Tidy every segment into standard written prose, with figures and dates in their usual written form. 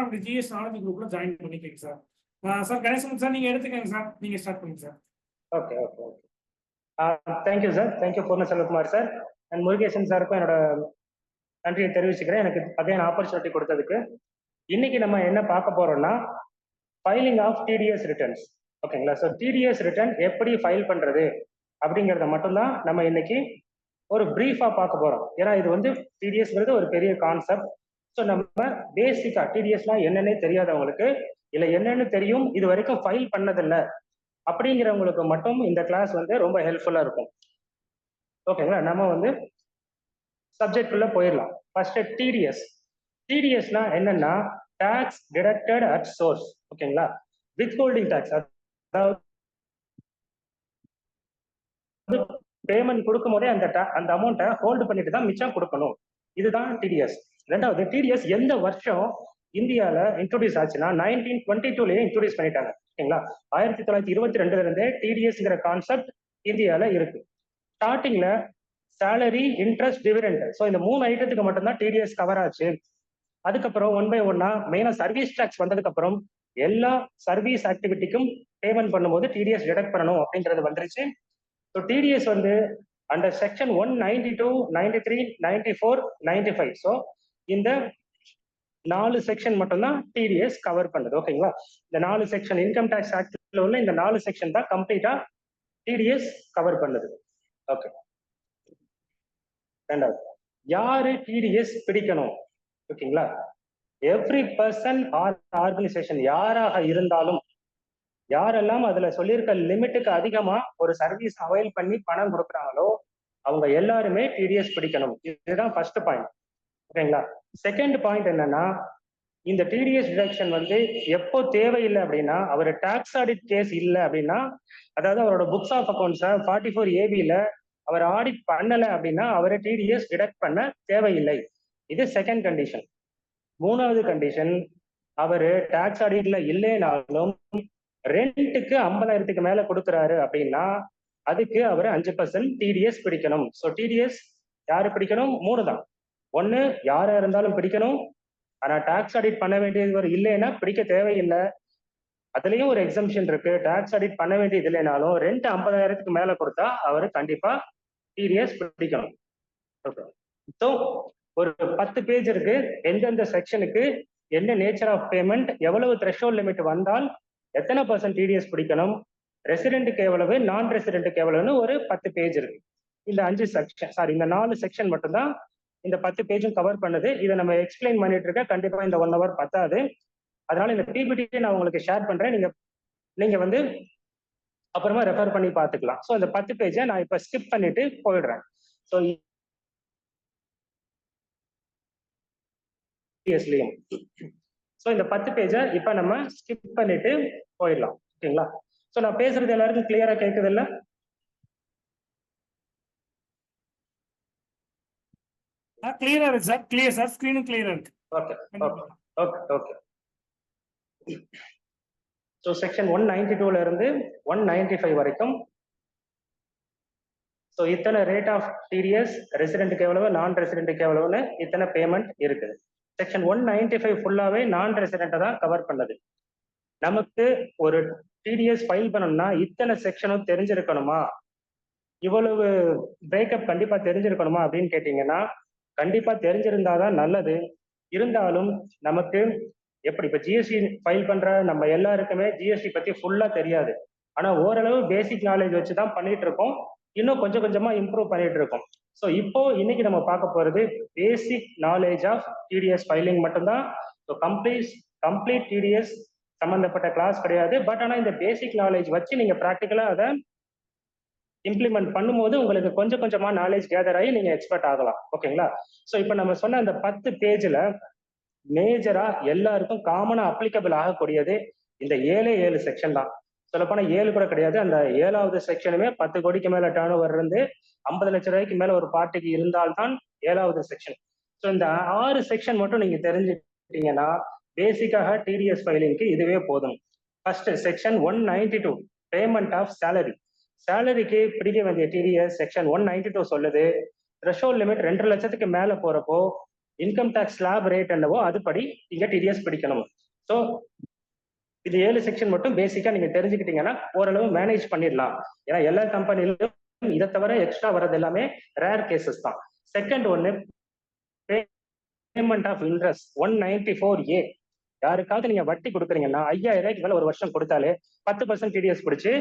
அப்படி GS knowledge குரூப்ல join பண்ணிக்கங்க சார். சார் கணேசன் சார் நீங்க எடுத்துக்கங்க சார், நீங்க ஸ்டார்ட் பண்ணுங்க sir. Okay okay okay. Thank you sir, thank you Poornaselvakumar sir and Murugesan சாருக்கும் என்னோட நன்றியை தெரிவிச்சுக்கிறேன் எனக்கு அதே ஆப்பர்ச்சுனிட்டி கொடுத்ததுக்கு. இன்னைக்கு நம்ம என்ன பார்க்க போறோம்னா ஃபைலிங் ஆஃப் டிடிஎஸ் ரிட்டர்ன்ஸ். ஓகேங்களா? ஸோ டிடிஎஸ் ரிட்டர்ன் எப்படி ஃபைல் பண்றது அப்படிங்கிறத மட்டும்தான் நம்ம இன்னைக்கு ஒரு பிரீஃபா பார்க்க போறோம். ஏன்னா இது வந்து டிடிஎஸ்ங்கிறது ஒரு பெரிய கான்செப்ட். ஸோ நம்ம பேசிக்கா டிடிஎஸ்னா என்னன்னே தெரியாதவங்களுக்கு இல்ல என்னன்னு தெரியும் இது வரைக்கும் ஃபைல் பண்ணதில்லை அப்படிங்கிறவங்களுக்கு மட்டும் இந்த கிளாஸ் வந்து ரொம்ப ஹெல்ப்ஃபுல்லா இருக்கும். ஓகேங்களா? நம்ம வந்து சப்ஜெக்ட் உள்ள போயிடலாம். First TDS. டிடிஎஸ்னா என்னன்னா டாக்ஸ் டிடக்டட் அட் சோர்ஸ். ஓகேங்களா? வித்ஹோல்டிங் டாக்ஸ், அதாவது பேமெண்ட் கொடுக்கும் போதே அந்த அமௌண்ட்டை ஹோல்டு பண்ணிட்டு தான் மிச்சம் கொடுக்கணும். இதுதான் டிடிஎஸ். ரெண்டாவது, டிடிஎஸ் எந்த வருஷம் இந்தியாவில் இன்ட்ரோடியூஸ் ஆச்சுன்னா 1922லயே இன்ட்ரோடியூஸ் பண்ணிட்டாங்க. ஓகேங்களா? 1922 இருந்தே டிடிஎஸ்ங்கிற கான்செப்ட் இந்தியாவில் இருக்கு. ஸ்டார்டிங்ல சேலரி, இன்ட்ரெஸ்ட், டிவிடெண்ட், ஸோ இந்த 3 ஐட்டத்துக்கு மட்டும்தான் டிடிஎஸ் கவர் ஆச்சு. அதுக்கப்புறம் ஒன் பை ஒன்னா மெயினா சர்வீஸ் டாக்ஸ் வந்ததுக்கு அப்புறம் எல்லா சர்வீஸ் ஆக்டிவிட்டிக்கும் பேமெண்ட் பண்ணும்போது டிடிஎஸ் டிடக்ட் பண்ணணும் அப்படிங்கிறது வந்துருச்சு. ஸோ டிடிஎஸ் வந்து அண்டர் செக்ஷன் 192, 93, 94, 95. ஸோ இந்த 4 செக்ஷன் மட்டும்தான் டிடிஎஸ் கவர் பண்ணுது. ஓகேங்களா? இந்த 4 செக்ஷன் இன்கம் டேக்ஸ் ஆக்ட்ல உள்ள இந்த 4 செக்ஷன் தான் கம்ப்ளீட்டா டிடிஎஸ் கவர் பண்ணுது. ஓகே. ரெண்டாவது, யாரு டிடிஎஸ் பிடிக்கணும்? ஓகேங்களா? எவ்ரி பர்சன் ஆர் ஆர்கனைசேஷன் யாராக இருந்தாலும், யாரெல்லாம் அதுல சொல்லியிருக்க லிமிட்டுக்கு அதிகமா ஒரு சர்வீஸ் அவைல் பண்ணி பணம் கொடுக்குறாங்களோ அவங்க எல்லாருமே டிடிஎஸ் பிடிக்கணும். இதுதான் ஃபர்ஸ்ட் பாயிண்ட். ஓகேங்களா? செகண்ட் பாயிண்ட் என்னன்னா, இந்த டிடிஎஸ் டிடக்ஷன் வந்து எப்போ தேவையில்லை அப்படின்னா, அவர் டாக்ஸ் ஆடிட் கேஸ் இல்லை அப்படின்னா, அதாவது அவரோட புக்ஸ் ஆஃப் அக்கௌண்ட்ஸை 44 ஏபியில அவர் ஆடிட் பண்ணல அப்படின்னா அவரை டிடிஎஸ் டிடக்ட் பண்ண தேவையில்லை. இது செகண்ட் கண்டிஷன். மூணாவது கண்டிஷன், அவரு டாக்ஸ் ஆடிட்ல இல்லைனாலும் ரெண்ட்டுக்கு 50,000க்கு மேல கொடுக்குறாரு அப்படின்னா அதுக்கு அவர் 5% டிடிஎஸ் பிடிக்கணும். ஸோ டிடிஎஸ் யாரு பிடிக்கணும்? 3 தான். ஒன்னு யாரா இருந்தாலும் பிடிக்கணும், ஆனா டாக்ஸ் ஆடிட் பண்ண வேண்டியது இல்லைன்னா பிடிக்க தேவையில்லை. அதுலயும் ஒரு எக்ஸம்ஷன் இருக்கு. டாக்ஸ் ஆடிட் பண்ண வேண்டியது இல்லைனாலும் ரெண்ட் 50,000க்கு மேல கொடுத்தா அவரு கண்டிப்பா டிடிஎஸ் பிடிக்கணும். ஸோ ஒரு 10 பேஜ் இருக்கு. எந்தெந்த செக்ஷனுக்கு என்ன நேச்சர் ஆஃப் பேமெண்ட், எவ்வளவு த்ரெஷோல்ட் லிமிட் வந்தால் எத்தனை % டிடிஎஸ் பிடிக்கணும், ரெசிடென்ட்டுக்கு எவ்வளவு, நான் ரெசிடென்ட்டுக்கு எவ்வளவுன்னு ஒரு 10 பேஜ் இருக்கு. இந்த 4 செக்ஷன் மட்டும்தான் இந்த 10 பேஜும் கவர் பண்ணுது. இதை நம்ம எக்ஸ்பிளைன் பண்ணிட்டு இருக்க கண்டிப்பா இந்த 1 hour பத்தாது. அதனால இந்த பிபிடி நான் உங்களுக்கு ஷேர் பண்றேன். நீங்க வந்து அப்புறமா ரெஃபர் பண்ணி பார்த்துக்கலாம். ஸோ இந்த 10 பேஜை நான் இப்ப ஸ்கிப் பண்ணிட்டு போயிடுறேன். ஸோ ஸோ இந்த 10 பேஜை இப்ப நம்ம ஸ்கிப் பண்ணிட்டு போயிடலாம். ஓகேங்களா? ஸோ நான் பேசுறது எல்லாருக்கும் கிளியரா கேட்குது இல்ல? கிளியரா இருக்கு சார். Clear sir. ஸ்கிரீனும் கிளியரா இருக்கு. Okay okay okay okay. So section 192ல இருந்து 195 வரைக்கும் ஸோ இத்தனை ரேட் ஆஃப் டிடிஎஸ், ரெசிடென்ட்டுக்கு எவ்வளவு, நான் ரெசிடென்ட்டுக்கு எவ்வளவுன்னு இத்தனை பேமெண்ட் இருக்குது. செக்ஷன் 195 ஃபுல்லாவே நான் ரெசிடென்ட்டை தான் கவர் பண்ணது. நமக்கு ஒரு டிடிஎஸ் ஃபைல் பண்ணணும்னா இத்தனை செக்ஷனும் தெரிஞ்சிருக்கணுமா, இவ்வளவு பிரேக்கப் கண்டிப்பா தெரிஞ்சிருக்கணுமா அப்படின்னு கேட்டீங்கன்னா கண்டிப்பா தெரிஞ்சிருந்தாதான் நல்லது. இருந்தாலும் நமக்கு எப்படி இப்ப ஜிஎஸ்டி ஃபைல் பண்ற நம்ம எல்லாருக்குமே ஜிஎஸ்டி பத்தி ஃபுல்லா தெரியாது. ஆனா ஓரளவு பேசிக் நாலேஜ் வச்சுதான் பண்ணிட்டு இருக்கோம். இன்னும் கொஞ்சம் கொஞ்சமா இம்ப்ரூவ் பண்ணிட்டு இருக்கோம். ஸோ இப்போ இன்னைக்கு நம்ம பார்க்க போறது basic knowledge of TDS filing மட்டும்தான். ஸோ கம்ப்ளீட் டிடிஎஸ் சம்பந்தப்பட்ட கிளாஸ் கிடையாது. பட் ஆனா இந்த பேசிக் நாலேஜ் வச்சு நீங்க ப்ராக்டிக்கலா அதை இம்ப்ளிமெண்ட் பண்ணும்போது உங்களுக்கு கொஞ்சம் கொஞ்சமா நாலேஜ் கேதர் ஆகி நீங்க எக்ஸ்பர்ட் ஆகலாம். ஓகேங்களா? ஸோ இப்போ நம்ம சொன்ன அந்த 10 பேஜ்ல மேஜரா எல்லாருக்கும் காமனா அப்ளிகபிள் ஆகக்கூடியது இந்த 7 செக்ஷன் தான். சொல்லப்போனா 7 கூட கிடையாது. அந்த 7வது செக்ஷனுமே 10 கோடிக்கு மேல டர்ன் ஓவர் இருந்து 50 லட்சம் ரூபாய்க்கு மேல ஒரு பார்ட்டிக்கு இருந்தால்தான் 7வது செக்ஷன். ஸோ இந்த 6 செக்ஷன் மட்டும் நீங்க தெரிஞ்சுக்கிட்டீங்கன்னா பேசிக்காக டிடிஎஸ் ஃபைலிங்க்கு இதுவே போதும். First section 192 payment of salary. சேலரிக்கு பிடிக்க வேண்டிய டிடிஎஸ் செக்ஷன் 192 சொல்லுது. த்ரெஷோல்ட் லிமிட் 2 லட்சத்துக்கு மேல போறப்போ இன்கம் டேக்ஸ் ஸ்லாப் ரேட் என்னவோ அதுபடி இங்க டிடிஎஸ் பிடிக்கணும். ஸோ இது 7 செக்ஷன் மட்டும் பேசிக்கா நீங்க தெரிஞ்சுக்கிட்டீங்கன்னா ஓரளவு மேனேஜ் பண்ணிடலாம். ஏன்னா எல்லா கம்பெனிலும் இதை தவிர எக்ஸ்ட்ரா வர்றது எல்லாமே ரேர் கேசஸ் தான். செகண்ட் ஒன்னு பேமெண்ட் ஆஃப் இன்ட்ரெஸ்ட் 194A. யாருக்காவது நீங்க வட்டி கொடுக்குறீங்கன்னா 5000 ரூபாய்க்கு மேல ஒரு வருஷம் கொடுத்தாலே 10% டிடிஎஸ் பிடிச்சு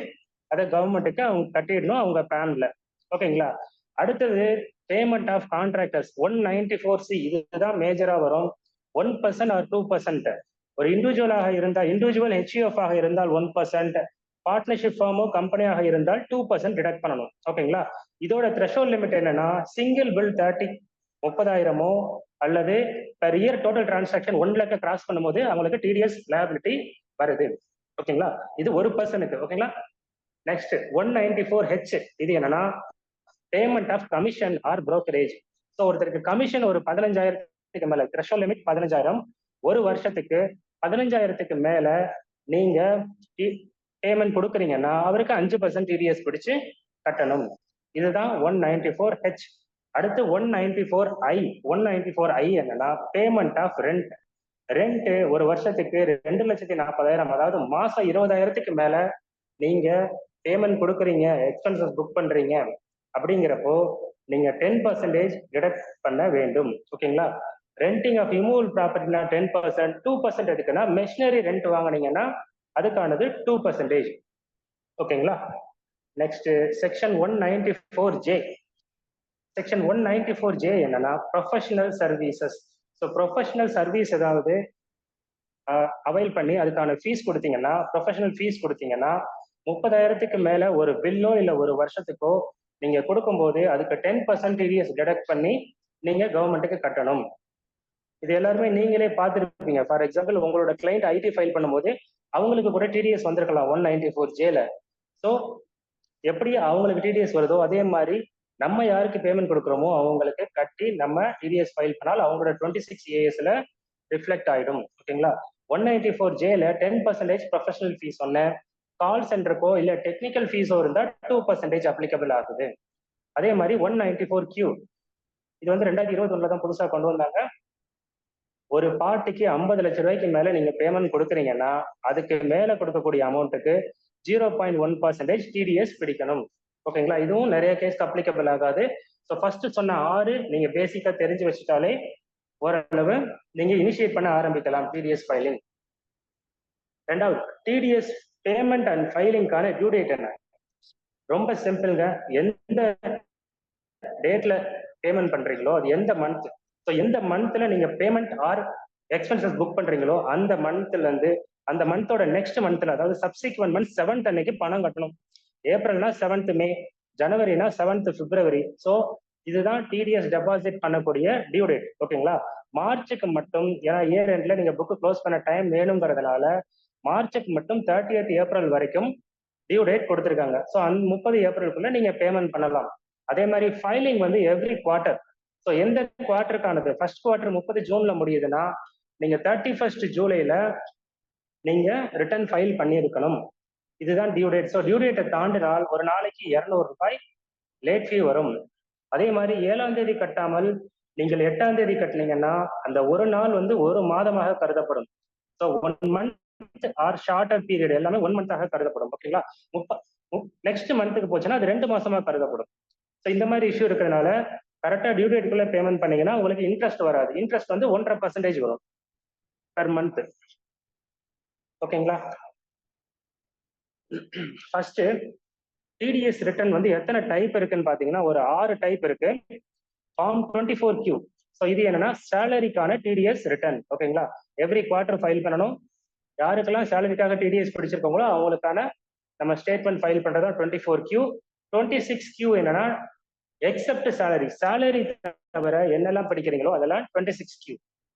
அதை கவர்மெண்ட்டுக்கு அவங்க கட்டிடணும் அவங்க பேன்ல. ஓகேங்களா? அடுத்தது பேமெண்ட் ஆஃப் கான்ட்ராக்டர்ஸ் 194C. இதுதான் மேஜரா வரும். 1% ஆர் 2%. ஒரு இண்டிவிஜுவலாக இருந்தால், இண்டிவிஜுவல் ஹெச்யூஎஃப் ஆக இருந்தால் 1%, பார்ட்னர்ஷிப் ஃபார்மோ கம்பெனியாக இருந்தால் 2% டிடக்ட் பண்ணணும். ஓகேங்களா? இதோட த்ரெஷோல்ட் லிமிட் என்னன்னா சிங்கிள் பில் 30,000 அல்லது பெர் இயர் டோட்டல் டிரான்சாக்ஷன் 1 லட்சம் கிராஸ் பண்ணும்போது அவங்களுக்கு டிடிஎஸ் லைபிலிட்டி வருது. ஓகேங்களா? இது 1%. ஓகேங்களா? Next 194H. இது என்னன்னா payment of commission or brokerage. So ஒருத்தருக்கு கமிஷன் ஒரு 15,000 மேல, த்ரெஷோல்ட் லிமிட் 15,000, ஒரு வருஷத்துக்கு 15,000 மேல நீங்க பேமெண்ட் கொடுக்குறீங்கன்னா அவருக்கு 5% டிடிஎஸ் பிடிச்சு கட்டணும். இதுதான் 194H. அடுத்து 194I. 194I என்னன்னா பேமெண்ட் ஆஃப் ரெண்ட். ரெண்ட் ஒரு வருஷத்துக்கு 2,40,000, அதாவது மாசம் 20,000 மேல நீங்க பேமெண்ட் கொடுக்குறீங்க, எக்ஸ்பென்சஸ் புக் பண்றீங்க அப்படிங்கிறப்போ நீங்க 10% டிடக்ட் பண்ண வேண்டும். ஓகேங்களா? ரெண்டிங் ஆஃப் இமூவல் ப்ராப்பர்ட்டினா 10%, 2% எடுக்குன்னா மெஷினரி ரெண்ட் வாங்கினீங்கன்னா அதுக்கானது 2%. ஓகேங்களா? Next section 194J. Section 194J என்னன்னா professional services. So professional service ஏதாவது அவைல் பண்ணி அதுக்கான ஃபீஸ் கொடுத்தீங்கன்னா, ப்ரொஃபஷனல் ஃபீஸ் கொடுத்தீங்கன்னா 30,000 மேல ஒரு பில்லோ இல்லை ஒரு வருஷத்துக்கோ நீங்க கொடுக்கும்போது அதுக்கு 10% டிடிஎஸ் டிடக்ட் பண்ணி நீங்க கவர்மெண்ட்டுக்கு கட்டணும். இது எல்லாருமே நீங்களே பார்த்துருப்பீங்க. ஃபார் எக்ஸாம்பிள் உங்களோட கிளைண்ட் ஐடி ஃபைல் பண்ணும்போது அவங்களுக்கு கூட டிடிஎஸ் வந்திருக்கலாம் 194Jல. ஸோ எப்படி அவங்களுக்கு டிடிஎஸ் வருதோ அதே மாதிரி நம்ம யாருக்கு பேமெண்ட் கொடுக்குறோமோ அவங்களுக்கு கட்டி நம்ம டிடிஎஸ் ஃபைல் பண்ணால் அவங்களோட 26ASல ரிஃப்ளெக்ட் ஆயிடும். ஓகேங்களா? 194Jல 10% ப்ரொஃபஷனல் ஃபீஸ் சொன்னேன். கால் சென்டருக்கோ இல்ல டெக்னிக்கல் ஃபீஸோ இருந்தா 2% அப்ளிகபிள் ஆகுது. அதே மாதிரி 194Q. இது வந்து 2021 தான் புதுசா கொண்டு வந்தாங்க. ஒரு பார்ட்டிக்கு 50 லட்சம் ரூபாய்க்கு மேல நீங்க பேமெண்ட் கொடுக்குறீங்கன்னா அதுக்கு மேல கொடுக்கக்கூடிய அமௌண்ட்டுக்கு 0.1% டிடிஎஸ் பிடிக்கணும். ஓகேங்களா? இதுவும் நிறைய கேஸ்க்கு அப்ளிகபிள் ஆகாது. ஸோ ஃபர்ஸ்ட் சொன்ன 6 நீங்க பேசிக்கா தெரிஞ்சு வச்சுட்டாலே ஓரளவு நீங்க இனிஷியேட் பண்ண ஆரம்பிக்கலாம் டிடிஎஸ் ஃபைலிங். ரெண்டாவது டிடிஎஸ் பேமெண்ட் அண்ட் ஃபைலிங்கான டியூ டேட் என்ன? ரொம்ப சிம்பிள்ங்க. எந்த டேட்ல பேமெண்ட் பண்றீங்களோ அது எந்த மந்த், ஸோ எந்த மந்த்ல நீங்க பேமெண்ட் ஆர் எக்ஸ்பென்சஸ் புக் பண்றீங்களோ அந்த மந்த்ல இருந்து அந்த மந்தோட நெக்ஸ்ட் மந்த்ல, அதாவது சப்சிக்வெண்ட் மந்த் 7th அன்னைக்கு பணம் கட்டணும். ஏப்ரல்னா 7th மே, ஜனவரினா 7th பிப்ரவரி. ஸோ இதுதான் டிடிஎஸ் டெபாசிட் பண்ணக்கூடிய டியூ டேட். ஓகேங்களா? மார்ச்சுக்கு மட்டும், ஏன்னா இயர் எண்ட்ல நீங்க புக் க்ளோஸ் பண்ண டைம் வேணுங்கிறதுனால மார்ச்சுக்கு மட்டும் 30th ஏப்ரல் வரைக்கும் டியூ டேட் கொடுத்துருக்காங்க. ஸோ அந்த 30 ஏப்ரலுக்குள்ள நீங்க பேமெண்ட் பண்ணலாம். அதே மாதிரி ஃபைலிங் வந்து எவ்ரி குவார்டர். ஸோ எந்த குவார்டருக்கானது, ஃபர்ஸ்ட் குவார்டர் 30 ஜூன்ல முடியுதுன்னா நீங்க 31 ஜூலைல நீங்க ரிட்டர்ன் ஃபைல் பண்ணியிருக்கணும். இதுதான் டியூ டேட். ஸோ டியூ டேட்டை தாண்டினால் ஒரு நாளைக்கு 200 ரூபாய் லேட் ஃபீ வரும். அதே மாதிரி 7ஆம் தேதி கட்டாமல் நீங்கள் 8ஆம் தேதி கட்டினீங்கன்னா அந்த ஒரு நாள் வந்து ஒரு மாதமாக கருதப்படும். So 1 month or shorter period எல்லாமே 1 மந்த்தாக கருதப்படும். ஓகேங்களா? நெக்ஸ்ட் மந்த்துக்கு போச்சுன்னா அது 2 மாசமா கருதப்படும். ஸோ இந்த மாதிரி இஷ்யூ இருக்கிறதுனால கரெக்டா டியூ டேட்டுக்குள்ள பேமெண்ட் பண்ணீங்கன்னா உங்களுக்கு இன்ட்ரெஸ்ட் வராது. இன்ட்ரெஸ்ட் வந்து 1.5% வரும் பெர் மந்த். ஓகேங்களா? ஃபர்ஸ்ட் டிடிஎஸ் ரிட்டர்ன் வந்து எத்தனை டைப் இருக்குன்னு பாத்தீங்கன்னா ஒரு 6 டைப் இருக்கு. Form 24Q. ஸோ இது என்னன்னா சேலரிக்கான டிடிஎஸ் ரிட்டர்ன். ஓகேங்களா? எவ்ரி குவார்டர் ஃபைல் பண்ணணும். யாருக்கெல்லாம் சேலரிக்காக டிடிஎஸ் பிடிச்சிருக்கோங்களோ அவங்களுக்கான நம்ம ஸ்டேட்மெண்ட் ஃபைல் பண்றதா 24Q. 26Q என்னன்னா எக்ஸப்ட் சேலரி, சேலரி தவிர என்னெல்லாம் படிக்கிறீங்களோ அதெல்லாம் 26Q.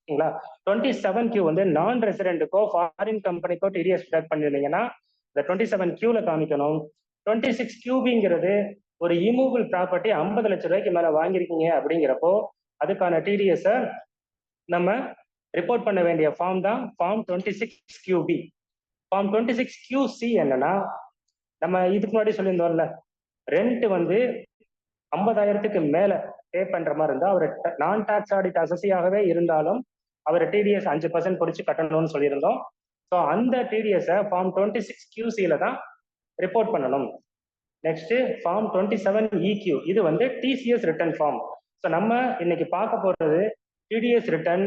ஓகேங்களா? 27Q வந்து நான் ரெசிடென்ட்டுக்கோ ஃபாரின் கம்பெனிக்கோ டிடிஎஸ் டிடக்ட் பண்ணிருந்தீங்கன்னா இந்த 27Qல காமிக்கணும். 26QBங்கிறது ஒரு இமூவபிள் ப்ராப்பர்ட்டி 50 லட்சம் ரூபாய்க்கு மேல வாங்கியிருக்கீங்க அப்படிங்கிறப்போ அதுக்கான டிடிஎஸ் நம்ம ரிப்போர்ட் பண்ண வேண்டிய ஃபார்ம் தான் ஃபார்ம் 26QB. ஃபார்ம் 26QC என்னன்னா நம்ம இதுக்கு முன்னாடி சொல்லியிருந்தோம்ல, ரெண்ட் வந்து 50,000 மேல பே பண்ற மாதிரி இருந்தா அவர் நான் டாக்ஸ் ஆடிட் அசஸியாகவே இருந்தாலும் அவர் டிடிஎஸ் 5% பிடிச்சு கட்டணும்னு சொல்லியிருந்தோம். ஸோ அந்த டிடிஎஸை ஃபார்ம் 26 QC-ல தான் ரிப்போர்ட் பண்ணணும். நெக்ஸ்ட் ஃபார்ம் 27 EQ, இது வந்து TCS ரிட்டர்ன் ஃபார்ம். ஸோ நம்ம இன்னைக்கு பார்க்க போறது டிடிஎஸ் ரிட்டர்ன்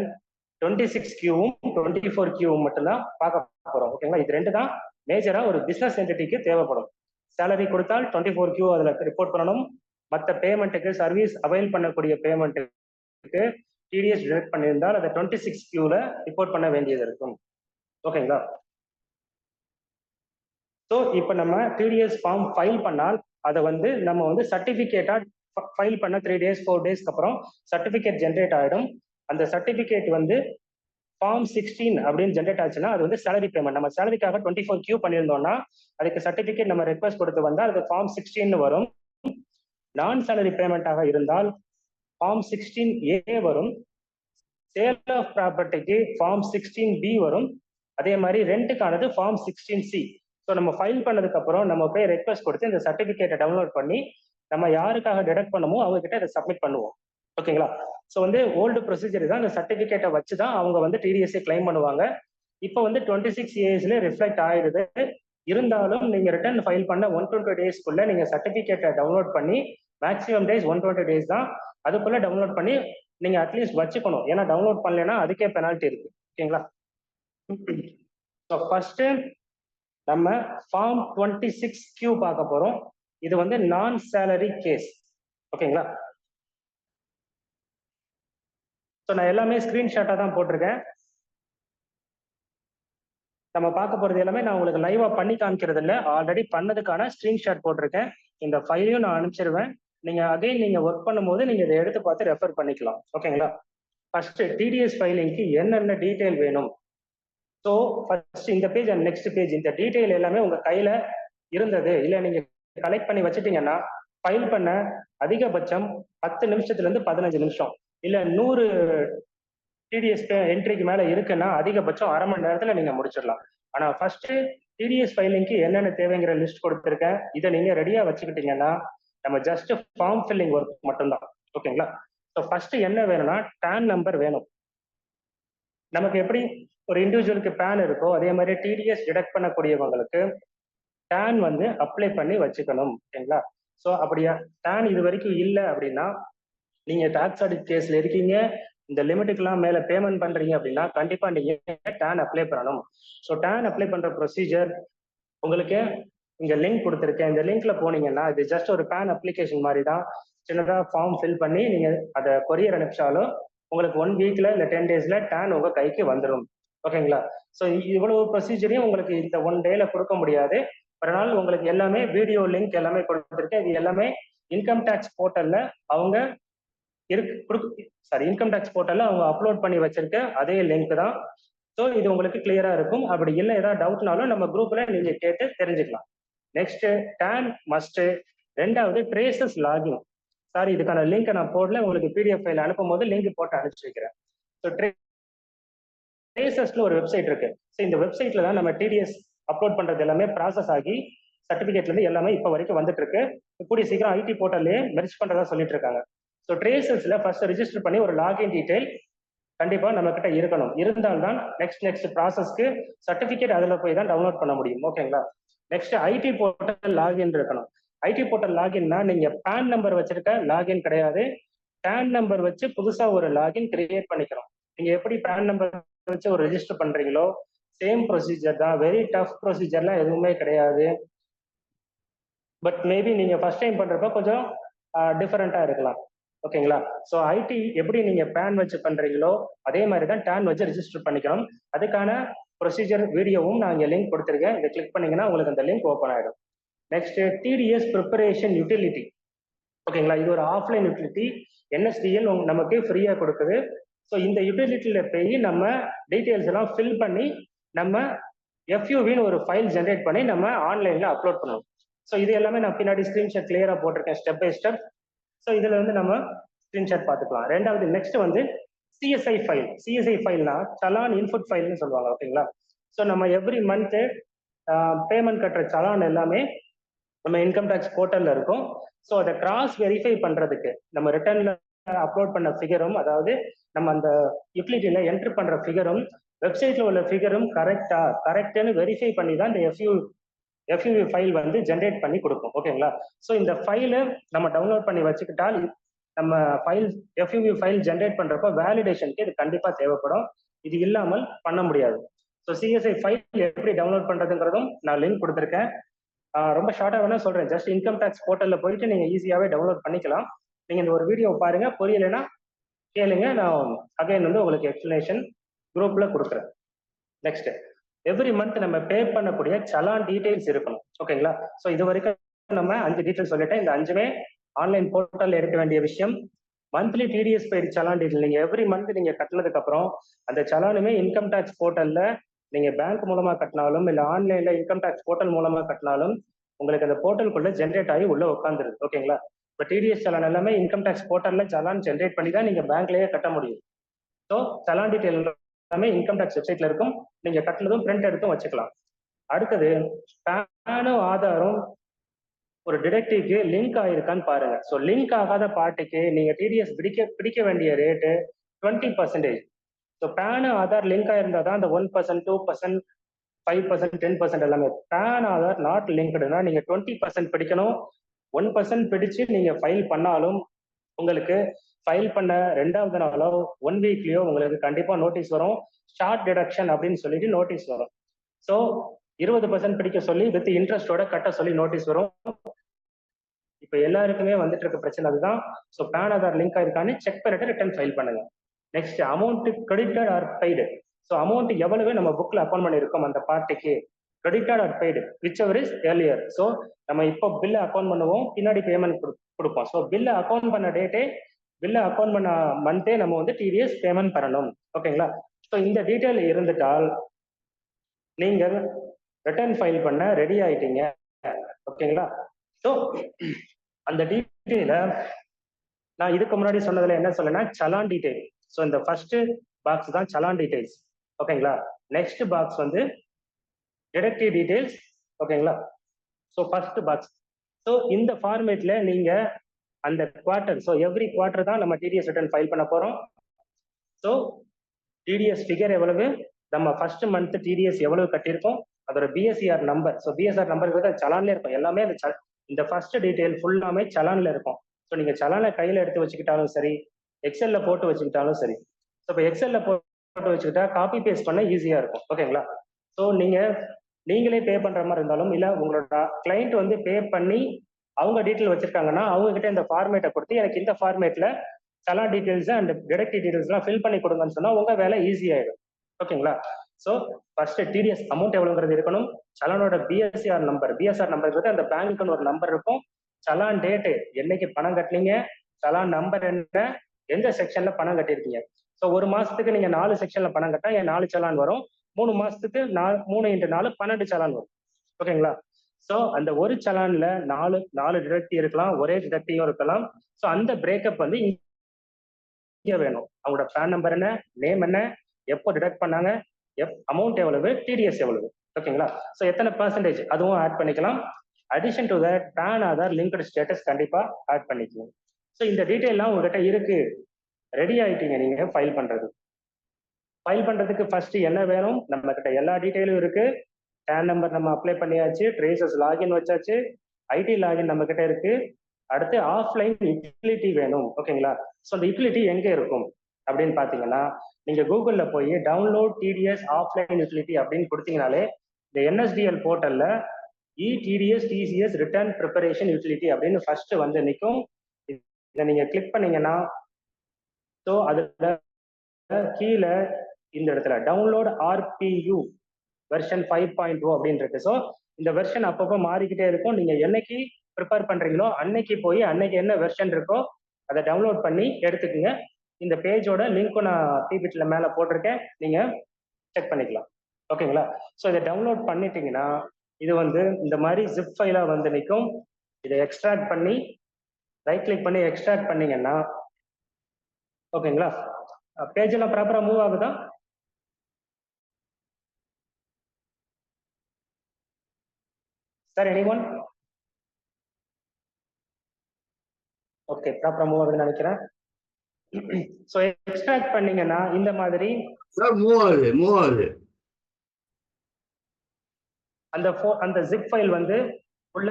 26Qவும் 24Qவும் மட்டும்தான் பார்க்க போறோம். ஓகேங்களா, இது ரெண்டு தான் மேஜரா ஒரு பிசினஸ் என்டிட்டிக்கு தேவைப்படும். சேலரி கொடுத்தால் 24Q அதுல ரிப்போர்ட் பண்ணணும். மற்ற பேமெண்ட்டுக்கு, சர்வீஸ் அவைல் பண்ணக்கூடிய பேமெண்ட்டுக்கு டிடிஎஸ் டிடெக்ட் பண்ணியிருந்தால் அதை 26Qல ரிப்போர்ட் பண்ண வேண்டியது இருக்கும். ஓகேங்களா, ஸோ இப்போ நம்ம டிடிஎஸ் ஃபார்ம் ஃபைல் பண்ணால் அதை வந்து நம்ம வந்து சர்டிஃபிகேட்டா ஃபைல் பண்ண 3 days 4 daysக்கு அப்புறம் சர்டிஃபிகேட் ஜென்ரேட் ஆகிடும். அந்த சர்டிஃபிகேட் வந்து ஃபார்ம் 16 அப்படின்னு ஜென்ரேட் ஆச்சுன்னா அது வந்து சேலரி பேமெண்ட். நம்ம சேலரிக்காக 24Q பண்ணியிருந்தோம்னா அதுக்கு சர்டிஃபிகேட் நம்ம ரெக்வஸ்ட் கொடுத்து வந்தால் அது ஃபார்ம் 16 வரும். நான் சேலரி பேமெண்ட்டாக இருந்தால் ஃபார்ம் 16A வரும். சேல் ஆஃப் ப்ராப்பர்ட்டிக்கு ஃபார்ம் 16B வரும். அதே மாதிரி ரெண்ட்டுக்கானது ஃபார்ம் 16C. ஸோ நம்ம ஃபைல் பண்ணதுக்கு அப்புறம் நம்ம போய் ரெக்வஸ்ட் கொடுத்து இந்த சர்டிஃபிகேட்டை டவுன்லோட் பண்ணி நம்ம யாருக்காக டிடெக்ட் பண்ணுமோ அவங்க கிட்ட இதை சப்மிட் பண்ணுவோம். ஓகேங்களா, ஸோ வந்து ஓல்டு ப்ரொசீஜர் தான். இந்த சர்டிஃபிகேட்டை வச்சு தான் அவங்க வந்து டிடிஎஸ்ஐ கிளைம் பண்ணுவாங்க. இப்போ வந்து 26 ASல ரிஃப்ளெக்ட் ஆயிடுது. இருந்தாலும் நீங்க ரிட்டர்ன் ஃபைல் பண்ண 120 daysக்குள்ள நீங்க சர்டிஃபிகேட்டை டவுன்லோட் பண்ணி, மேக்ஸிமம் டேஸ் 120 days தான், அதுக்குள்ள டவுன்லோட் பண்ணி நீங்க அட்லீஸ்ட் வச்சுக்கணும். ஏன்னா டவுன்லோட் பண்ணலைன்னா அதுக்கே பெனால்ட்டி இருக்கு. ஓகேங்களா, ஸோ ஃபர்ஸ்ட் நம்ம ஃபார்ம் 26Q பார்க்க போறோம். இது வந்து நான் சேலரி கேஸ். ஓகேங்களா, ஸோ நான் எல்லாமே ஸ்கிரீன்ஷாட்டாக தான் போட்டிருக்கேன். நம்ம பார்க்க போறது எல்லாமே நான் உங்களுக்கு லைவா பண்ணி காமிக்கிறது இல்லை, ஆல்ரெடி பண்ணதுக்கான ஸ்கிரீன்ஷாட் போட்டிருக்கேன். இந்த ஃபைலையும் நான் அனுப்பிச்சிருவேன். நீங்க அகைன் நீங்க ஒர்க் பண்ணும்போது நீங்க இதை எடுத்து பார்த்து ரெஃபர் பண்ணிக்கலாம். ஓகேங்களா, ஃபர்ஸ்ட் டிடிஎஸ் ஃபைலிங்க்கு என்னென்ன டீட்டெயில் வேணும். ஸோ ஃபர்ஸ்ட் இந்த பேஜ் அண்ட் நெக்ஸ்ட் பேஜ், இந்த டீட்டெயில் எல்லாமே உங்க கையில இருந்தது இல்லை நீங்க கலெக்ட் பண்ணி வச்சுட்டீங்கன்னா ஃபைல் பண்ண அதிகபட்சம் 10 நிமிஷத்துல இருந்து 15 நிமிஷம், இல்ல 100 டிடிஎஸ் என்ட்ரிக்கு மேல இருக்குன்னா அதிகபட்சம் அரை மணி நேரத்துல நீங்க முடிச்சிடலாம். ஆனா ஃபர்ஸ்ட் டிடிஎஸ் ஃபைலிங்க்கு என்னென்ன தேவைங்கிற லிஸ்ட் கொடுத்துருக்கேன். இதை நீங்க ரெடியா வச்சுக்கிட்டீங்கன்னா நம்ம ஜஸ்ட் ஃபார்ம் ஃபில்லிங் ஒர்க் மட்டும்தான். ஓகேங்களா, ஸோ ஃபர்ஸ்ட் என்ன வேணும்னா பேன் நம்பர் வேணும். நமக்கு எப்படி ஒரு இண்டிவிஜுவலுக்கு பேன் இருக்கோ அதே மாதிரி டிடிஎஸ் டிடெக்ட் பண்ணக்கூடியவங்களுக்கு டேன் வந்து அப்ளை பண்ணி வச்சுக்கணும். ஓகேங்களா, ஸோ அப்படியா டேன் இது வரைக்கும் இல்லை அப்படின்னா நீங்க டாக்ஸ் ஆடிட் கேஸ்ல இருக்கீங்க, இந்த லிமிட்டுக்கெல்லாம் மேல பேமெண்ட் பண்றீங்க அப்படின்னா கண்டிப்பா நீங்க டேன் அப்ளை பண்ணணும். ஸோ டேன் அப்ளை பண்ற ப்ரொசீஜர் உங்களுக்கு இங்க லிங்க் கொடுத்துருக்கேன். இந்த லிங்க்ல போனீங்கன்னா இது ஜஸ்ட் ஒரு பேன் அப்ளிகேஷன் மாதிரி தான். சின்னதா ஃபார்ம் ஃபில் பண்ணி நீங்க அதை கொரியர் அனுப்பிச்சாலும் உங்களுக்கு 1 வீக்ல இல்லை 10 daysல டேன் உங்க கைக்கு வந்துடும். ஓகேங்களா, ஸோ இவ்வளவு ப்ரொசீஜரையும் உங்களுக்கு இந்த 1 dayல கொடுக்க முடியாது. ஒரு நாள் உங்களுக்கு எல்லாமே வீடியோ லிங்க் எல்லாமே கொடுத்துருக்கேன். இது எல்லாமே இன்கம் டேக்ஸ் போர்ட்டல்ல அவங்க இன்கம் டேக்ஸ் போர்ட்டல்ல அவங்க அப்லோட் பண்ணி வச்சிருக்க அதே லிங்க் தான். ஸோ இது உங்களுக்கு கிளியரா இருக்கும். அப்படி இல்லை ஏதாவது டவுட்னாலும் நம்ம குரூப்ல நீங்க கேட்டு தெரிஞ்சுக்கலாம். Next TAN must. ரெண்டாவது ட்ரேசஸ் லாகின். சாரி, இதுக்கான லிங்க் நான் போடல, உங்களுக்கு பிடிஎஃப் ஃபைல் அனுப்பும் போது லிங்க் போட்டு அனுப்பிச்சு வைக்கிறேன். ஸோ ட்ரேசஸ்ல ஒரு வெப்சைட் இருக்கு. ஸோ இந்த வெப்சைட்ல தான் நம்ம டிடிஎஸ் அப்லோட் பண்றது எல்லாமே ப்ராசஸ் ஆகி சர்டிபிகேட்ல இருந்து எல்லாமே இப்போ வரைக்கும் வந்துட்டு இருக்கு. கூடிய சீக்கிரம் ஐடி போர்ட்டல்லே மெர்ஜ் பண்றதா சொல்லிட்டு இருக்காங்க. ஸோ ட்ரேசஸ்ல ஃபர்ஸ்ட் ரெஜிஸ்டர் பண்ணி ஒரு லாகின் டீடைல் கண்டிப்பா நம்ம கிட்ட இருக்கணும். இருந்தால்தான் நெக்ஸ்ட் ப்ராசஸ்க்கு சர்டிபிகேட் அதுல போய் தான் டவுன்லோட் பண்ண முடியும். ஓகேங்களா, நெக்ஸ்ட் ஐடி போர்ட்டல் லாகின் இருக்கணும். ஐடி போர்ட்டல் லாகின்னா நீங்க பேன் நம்பர் வச்சிருக்க லாகின் கிடையாது. பேன் நம்பர் வச்சு புதுசா ஒரு லாகின் கிரியேட் பண்ணிக்கணும். நீங்க எப்படி பேன் நம்பர் வச்சு ஒரு ரெஜிஸ்டர் பண்றீங்களோ சேம் ப்ரொசீஜர் தான். வெரி டஃப் ப்ரொசீஜர்லாம் எதுவுமே கிடையாது. பட் மேபி நீங்க ஃபர்ஸ்ட் டைம் பண்றப்ப கொஞ்சம் டிஃபரெண்டா இருக்கலாம். ஓகேங்களா, ஸோ ஐடி எப்படி நீங்க பேன் வச்சு பண்றீங்களோ அதே மாதிரி தான் டேன் வச்சு ரெஜிஸ்டர் பண்ணிக்கணும். அதுக்கான ப்ரொசீஜர் வீடியோவும் நான் இங்கே லிங்க் கொடுத்துருக்கேன். இதை கிளிக் பண்ணீங்கன்னா உங்களுக்கு அந்த லிங்க் ஓப்பன் ஆயிடும். Next TDS preparation utility. ஓகேங்களா, இது ஒரு ஆஃப்லைன் யூட்டிலிட்டி. NSDL நமக்கு ஃப்ரீயா கொடுக்குது. ஸோ இந்த யூட்டிலிட்டியில போய் நம்ம டீட்டெயில்ஸ் எல்லாம் ஃபில் பண்ணி நம்ம FUVன்னு ஒரு ஃபைல் ஜென்ரேட் பண்ணி நம்ம ஆன்லைன்ல அப்லோட் பண்ணணும். ஸோ இது எல்லாமே நான் பின்னாடி ஸ்கிரீன்ஷாட் கிளியரா போட்டிருக்கேன் ஸ்டெப் பை ஸ்டெப். ஸோ இதுல வந்து நம்ம ஸ்கிரீன்ஷாட் பார்த்துக்கலாம். ரெண்டாவது நெக்ஸ்ட் வந்து CSI ஃபைல். CSI ஃபைல்னா சலான் இன்புட் ஃபைல்னு சொல்லுவாங்க. ஓகேங்களா, ஸோ நம்ம எவ்ரி மந்த் பேமெண்ட் கட்டுற சலான் எல்லாமே நம்ம இன்கம் டேக்ஸ் போர்ட்டல்ல இருக்கும். ஸோ அதை கிராஸ் வெரிஃபை பண்றதுக்கு நம்ம ரிட்டர்ன்ல அப்லோட் பண்ண ஃபிகரும், அதாவது நம்ம அந்த யூட்டிலிட்டியில என்ட்ரி பண்ற ஃபிகரும் வெப்சைட்ல உள்ள ஃபிகரும் கரெக்ட்னு வெரிஃபை பண்ணி தான் இந்த எஃப்யூவி ஃபைல் வந்து ஜென்ரேட் பண்ணி கொடுக்கும். ஓகேங்களா? ஸோ இந்த ஃபைலை நம்ம டவுன்லோட் பண்ணி வச்சுக்கிட்டால் நம்ம ஃபைல் எஃப்யூவி ஃபைல் ஜென்ரேட் பண்றப்போ வேலிடேஷனுக்கு இது கண்டிப்பா தேவைப்படும். இது இல்லாமல் பண்ண முடியாது. ஸோ சிஎஸ்ஐ ஃபைல் எப்படி டவுன்லோட் பண்றதுங்கிறதும் நான் லிங்க் கொடுத்துருக்கேன். ரொம்ப ஷார்ட்டா வேணா சொல்றேன். ஜஸ்ட் இன்கம் டேக்ஸ் போர்ட்டல்ல போயிட்டு நீங்க ஈஸியாவே டவுன்லோட் பண்ணிக்கலாம். நீங்க இந்த ஒரு வீடியோ பாருங்க, புரியலைன்னா கேளுங்க, நான் அகைன் வந்து உங்களுக்கு எக்ஸ்பிளனேஷன் குரூப்ல கொடுக்குறேன். நெக்ஸ்ட், எவ்ரி மந்த் நம்ம பே பண்ணக்கூடிய சலான் டீடைல்ஸ் இருக்கணும். ஓகேங்களா? ஸோ இது வரைக்கும் நம்ம 5 டீடைல்ஸ் சொல்லிட்டேன். இந்த 5மே ஆன்லைன் போர்ட்டல்ல எடுக்க வேண்டிய விஷயம். Monthly TDS paid challan detail நீங்க எவ்ரி மந்த் நீங்க கட்டினதுக்கு அப்புறம் அந்த சலானுமே இன்கம் டேக்ஸ் போர்ட்டல்ல நீங்க பேங்க் மூலமா கட்டினாலும் இல்ல ஆன்லைன்ல இன்கம் டேக்ஸ் போர்ட்டல் மூலமா கட்டினாலும் உங்களுக்கு அந்த போர்ட்டலுக்குள்ள ஜென்ரேட் ஆகி உள்ள உட்காந்துருது. ஓகேங்களா? இப்போ டிடிஎஸ் சலான் எல்லாமே இன்கம் டேக்ஸ் போர்ட்டல்ல சலான் ஜென்ரேட் பண்ணி தான் நீங்க பேங்க்லயே கட்ட முடியும். ஸோ சலான் டீடைல் எல்லாமே இன்கம் டேக்ஸ் வெப்சைட்ல இருக்கும். நீங்க கட்டினதும் பிரிண்ட் எடுத்தும் வச்சுக்கலாம். அடுத்தது, பேனும் ஆதாரும் ஒரு டிடெக்டிவ்க்கு லிங்க் ஆயிருக்கான்னு பாருங்க. ஸோ லிங்க் ஆகாத பார்ட்டிக்கு நீங்க டிடிஎஸ் பிடிக்க வேண்டிய rate 20%. So PAN Aadhaar link ஆயிருந்தா தான் அந்த 1%, 2%, 5%, 10% எல்லாமே. பேன் ஆதார் நாட் லிங்க்டுனா நீங்க 20% பிடிக்கணும். 1% பிடிச்சு நீங்க ஃபைல் பண்ணாலும் உங்களுக்கு ஃபைல் பண்ண 2வது நாளோ 1 வீக்லயோ உங்களுக்கு கண்டிப்பா நோட்டீஸ் வரும். ஷார்ட் டிடக்ஷன் அப்படின்னு சொல்லிட்டு நோட்டீஸ் வரும். ஸோ 20% பிடிக்க சொல்லி வித் இன்ட்ரெஸ்டோட கட்ட சொல்லி நோட்டீஸ் வரும். இப்போ எல்லாருக்குமே வந்துட்டு இருக்க பிரச்சனை அதுதான். ஸோ பேன் ஆதார் லிங்க் ஆயிருக்கான்னு செக் பண்ணிட்டு ரிட்டர்ன் ஃபைல் பண்ணுங்க. Next, amount credited or paid. So amount எவ்வளவு நம்ம புக்ல அக்கௌண்ட் பண்ணியிருக்கோம் அந்த பார்ட்டிக்கு, credited or paid whichever is earlier. So நம்ம இப்போ பில்லை அக்கௌண்ட் பண்ணுவோம், பின்னாடி பேமெண்ட் கொடுப்போம். ஸோ பில்லை அக்கௌண்ட் பண்ண டேட்டே, பில்லை அக்கௌண்ட் பண்ண மந்தே நம்ம வந்து டிடிஎஸ் பேமெண்ட் பண்ணணும். ஓகேங்களா? ஸோ இந்த டீட்டெயில் இருந்துட்டால் நீங்கள் ரிட்டர்ன் ஃபைல் பண்ண ரெடி ஆயிட்டீங்க. ஓகேங்களா? ஸோ அந்த டீட்டெயில நான் இதுக்கு முன்னாடி சொன்னதுல என்ன சொல்லனா, சலான் டீடைல். ஸோ இந்த ஃபர்ஸ்ட் பாக்ஸ் தான் சலான் டீடைல்ஸ். ஓகேங்களா? நெக்ஸ்ட் பாக்ஸ் வந்து டிடெக்டிவ் டீடைல்ஸ். ஓகேங்களா? So first box. ஸோ இந்த ஃபார்மேட்ல நீங்க அந்த குவார்டர், ஸோ எவ்ரி குவார்டர் தான் நம்ம டிடிஎஸ் ரிட்டர்ன் ஃபைல் பண்ண போறோம். ஸோ டிடிஎஸ் ஃபிகர் எவ்வளவு, நம்ம ஃபர்ஸ்ட் மந்த் டிடிஎஸ் எவ்வளவு கட்டியிருக்கோம், அதோட பிஎஸ்சிஆர் நம்பர். ஸோ பிஎஸ்ஆர் நம்பர் சலான்ல இருக்கும். எல்லாமே இந்த ஃபர்ஸ்ட் டீடைல் ஃபுல்லாமே சலான்ல இருக்கும். ஸோ நீங்க சலானை கையில எடுத்து வச்சுக்கிட்டாலும் சரி, எக்ஸல்ல போட்டு வச்சுக்கிட்டாலும் சரி. ஸோ இப்போ எக்ஸல்ல போட்டு வச்சுக்கிட்டா காப்பி பேஸ்ட் பண்ண ஈஸியா இருக்கும். ஓகேங்களா? ஸோ நீங்களே பே பண்ற மாதிரி இருந்தாலும் இல்ல உங்களோட கிளைண்ட் வந்து பே பண்ணி அவங்க டீட்டெயில் வச்சிருக்காங்கன்னா அவங்க கிட்ட இந்த ஃபார்மேட்டை கொடுத்து எனக்கு இந்த ஃபார்மேட்ல சலான் டீடைல்ஸ் அண்ட் டிடெக்டிவ் டீடைல்ஸ்லாம் ஃபில் பண்ணி கொடுங்கன்னு சொன்னா உங்க வேலை ஈஸி ஆயிடும். ஓகேங்களா? ஸோ ஃபர்ஸ்ட் டிடிஎஸ் அமௌண்ட் எவ்வளவுங்கிறது இருக்கணும். சலானோட பிஎஸ்ஆர் நம்பர் அந்த பேங்க்குன்னு ஒரு நம்பர் இருக்கும். சலான் டேட்டு, என்னைக்கு பணம் கட்டினீங்க, சலான் நம்பர் என்ன, எந்த செக்ஷன்ல பணம் கட்டியிருக்கீங்க. ஸோ 1 மாசத்துக்கு நீங்க 4 செக்ஷன்ல பணம் கட்டா 4 சலான் வரும். 3 மாசத்துக்கு 3 × 4 12 சலான் வரும். ஓகேங்களா? ஸோ அந்த ஒரு சலான்ல 4 டிடக்டிவ் இருக்கலாம், ஒரே டிடக்டிவும் இருக்கலாம். ஸோ அந்த பிரேக்கப் வந்து இங்க வேணும். அவங்களோட பேன் நம்பர் என்ன, நேம் என்ன, எப்போ டிடக்ட் பண்ணாங்க, அமௌண்ட் எவ்வளவு, டிடிஎஸ் எவ்வளவு. ஓகேங்களா? ஸோ எத்தனை பர்சன்டேஜ் அதுவும் ஆட் பண்ணிக்கலாம். Addition to that PAN Aadhaar linked status கண்டிப்பா ஆட் பண்ணிக்கலாம். ஸோ இந்த டீட்டெயிலாம் உங்ககிட்ட இருக்கு, ரெடி ஆயிட்டீங்க நீங்க ஃபைல் பண்றது. ஃபைல் பண்றதுக்கு ஃபர்ஸ்ட் என்ன வேணும், நம்ம கிட்ட எல்லா டீட்டெயிலும் இருக்கு. பேன் நம்பர் நம்ம அப்ளை பண்ணியாச்சு, ட்ரேசஸ் லாகின் வச்சாச்சு, ஐடி லாகின் நம்ம கிட்ட இருக்கு. அடுத்து ஆஃப்லைன் யூட்டிலிட்டி வேணும். ஓகேங்களா? ஸோ அந்த யூட்டிலிட்டி எங்க இருக்கும் அப்படின்னு பாத்தீங்கன்னா, நீங்க கூகுள்ல போய் டவுன்லோட் டிடிஎஸ் ஆஃப்லைன் யூட்டிலிட்டி அப்படின்னு கொடுத்தீங்கனாலே இந்த என்எஸ்டிஎல் போர்ட்டல்ல TDS TCS return preparation utility அப்படின்னு ஃபர்ஸ்ட் வந்து நிற்கும். இதை நீங்க கிளிக் பண்ணீங்கன்னா ஸோ அதுல கீழே இந்த இடத்துல டவுன்லோட் ஆர்பியூ வெர்ஷன் 5.0 அப்படின்னு இருக்கு. ஸோ இந்த வெர்ஷன் அப்பப்போ மாறிக்கிட்டே இருக்கும். நீங்க என்னைக்கு ப்ரிப்பேர் பண்றீங்களோ அன்னைக்கு போய் அன்னைக்கு என்ன வெர்ஷன் இருக்கோ அதை டவுன்லோட் பண்ணி எடுத்துக்கோங்க. இந்த பேஜோட லிங்க்கும் நான் பிபிடில மேல போட்டிருக்கேன், நீங்க செக் பண்ணிக்கலாம். ஓகேங்களா? ஸோ இதை டவுன்லோட் பண்ணிட்டீங்கன்னா இது வந்து இந்த மாதிரி ஜிப் ஃபைலா வந்து நிற்கும். இதை எக்ஸ்ட்ராக்ட் பண்ணி ரைட் கிளிக் பண்ணி எக்ஸ்ட்ராக்ட் பண்ணீங்கன்னா ஓகேங்களா, பேஜ் எல்லாம் ப்ராப்பரா மூவ் ஆகுதா? Sir anyone? ஓகே, ப்ராப்பரா மூவ் ஆகுதுன்னு நினைக்கிறேன். ஸோ எக்ஸ்ட்ராக்ட் பண்ணீங்கன்னா இந்த மாதிரி சார் மூவ் ஆகுது அந்த ஜிப் ஃபைல் வந்து உள்ள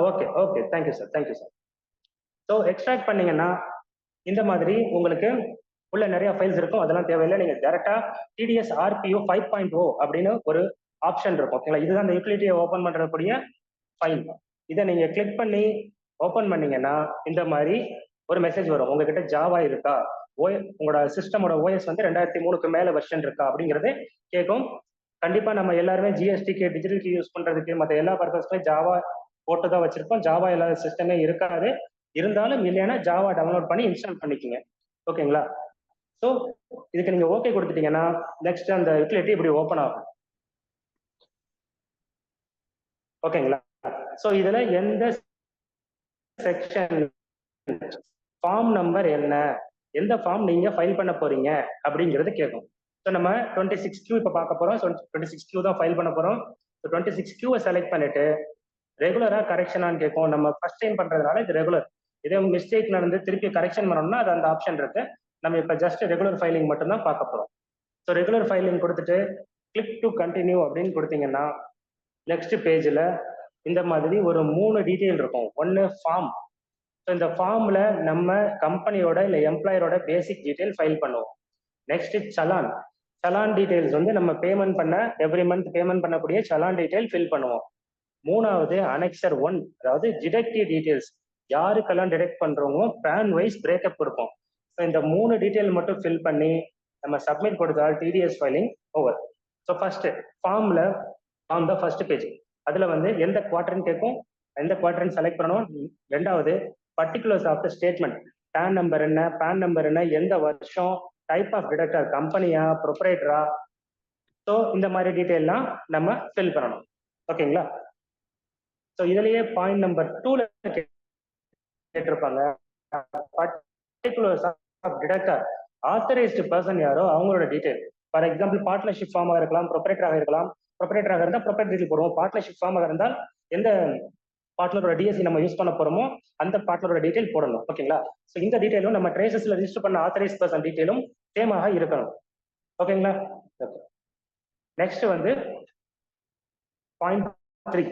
okay okay thank you sir. So extract பண்ணீங்கன்னா இந்த மாதிரி உங்களுக்கு உள்ள நிறைய ஃபைல்ஸ் இருக்கும், அதெல்லாம் தேவையில்லை. நீங்க டேரக்டா TDS RPO 5.0 அப்படின்னு ஒரு ஆப்ஷன் இருக்கும். ஓகேங்களா, இதுதான் அந்த யூட்டிலிட்டியை ஓப்பன் பண்றக்கூடிய ஃபைல். இதை நீங்க கிளிக் பண்ணி ஓப்பன் பண்ணீங்கன்னா இந்த மாதிரி ஒரு மெசேஜ் வரும். உங்ககிட்ட ஜாவா இருக்கா, உங்களோட சிஸ்டமோட OS வந்து 2003க்கு மேல வெர்ஷன் இருக்கா அப்படிங்கிறது கேட்கும். கண்டிப்பா நம்ம எல்லாருமே GSTக்கு டிஜிட்டல் கீ யூஸ் பண்றதுக்கு மற்ற எல்லா பர்பஸ்க்குமே ஜாவா போட்டு தான் வச்சிருப்போம். ஜாவா இல்லாத சிஸ்டமே இருக்காது. இருந்தாலும் இல்லைன்னா ஜாவா டவுன்லோட் பண்ணி இன்ஸ்டால் பண்ணிக்கோங்க. ஓகேங்களா, ஸோ இதுக்கு நீங்க ஓகே கொடுத்துட்டீங்கன்னா நெக்ஸ்ட் அந்த யூட்டிலிட்டி இப்படி ஓப்பன் ஆகும். ஓகேங்களா, ஸோ இதுல எந்த செக்ஷன், ஃபார்ம் நம்பர் என்ன, எந்த ஃபார்ம் நீங்க ஃபைல் பண்ண போறீங்க அப்படிங்கிறது கேட்கும். ஸோ நம்ம 26Q இப்போ பார்க்க போறோம். ஸோ 26Q தான் ஃபைல் பண்ண போறோம். ஸோ 26Q செலக்ட் பண்ணிட்டு ரெகுலரா கரெக்ஷனான்னு கேட்கும். நம்ம ஃபர்ஸ்ட் டைம் பண்றதுனால இது ரெகுலர். இதே மிஸ்டேக் நடந்து திருப்பி கரெக்ஷன் பண்ணணும்னா அது அந்த ஆப்ஷன் இருக்கு. நம்ம இப்போ ஜஸ்ட் ரெகுலர் ஃபைலிங் மட்டும் தான் பார்க்க போறோம். ஸோ ரெகுலர் ஃபைலிங் கொடுத்துட்டு கிளிக் டு கண்டினியூ அப்படின்னு கொடுத்தீங்கன்னா நெக்ஸ்ட் பேஜ்ல இந்த மாதிரி ஒரு 3 டீட்டெயில் இருக்கும். ஒன்று ஃபார்ம். ஸோ இந்த ஃபார்ம்ல நம்ம கம்பெனியோட இல்லை எம்ப்ளாயரோட பேசிக் டீட்டெயில் ஃபைல் பண்ணுவோம். நெக்ஸ்ட் சலான். சலான் டீடைல்ஸ் வந்து நம்ம பேமெண்ட் பண்ண எவ்ரி மந்த் பேமெண்ட் பண்ணக்கூடிய சலான் டீடைல் ஃபில் பண்ணுவோம். மூணாவது அனெக்சர் 1, அதாவது டிடெக்டிவ் டீடைல்ஸ், யாருக்கெல்லாம் டிடெக்ட் பண்றோமோ பேன் வைஸ் பிரேக்கப் கொடுப்போம். ஸோ இந்த 3 டீடைல் மட்டும் ஃபில் பண்ணி நம்ம சப்மிட் கொடுத்தால் TDS filing over. So first ஃபார்ம்ல ஆன் த ஃபர்ஸ்ட் பேஜ் அதுல வந்து எந்த குவார்டர்னு கேட்கும், எந்த குவார்டர்னு செலக்ட் பண்ணணும். ரெண்டாவது particulars of the statement, PAN number என்ன, எந்த வருஷம், டைப் ஆஃப் டிடக்டர், கம்பெனியா ப்ரொப்ரைட்டரா, ஸோ இந்த மாதிரி டீட்டெயில்லாம் நம்ம ஃபில் பண்ணணும். ஓகேங்களா, ஸோ இதுலயே பாயிண்ட் நம்பர் 2ல கேட்டிருப்பாங்க particulars of deductor, authorised person யாரோ அவங்களோட டீடைல். ஃபார் எக்ஸாம்பிள் பார்ட்னர்ஷிப் ஃபார்மாக இருக்கலாம், ப்ரொப்ரைட்டராக இருக்கலாம். ப்ரொப்ரைட்டராக இருந்தால் ப்ரொப்ரைட்டர் டீடைல் போடுவோம். பார்ட்னர்ஷிப் ஃபார்மாக இருந்தால் எந்த பார்ட்னரோட DSC நம்ம யூஸ் பண்ண போறோமோ அந்த பார்ட்னரோட டீடைல் போடணும். ஓகேங்களா, ஸோ இந்த டீடைலும் நம்ம ட்ரேசஸ்ல ரிஜிஸ்டர் பண்ண ஆத்தரைஸ் பர்சன் டீடைலும் சேமாக இருக்கணும். ஓகேங்களா, நெக்ஸ்ட் வந்து பாயிண்ட் 3.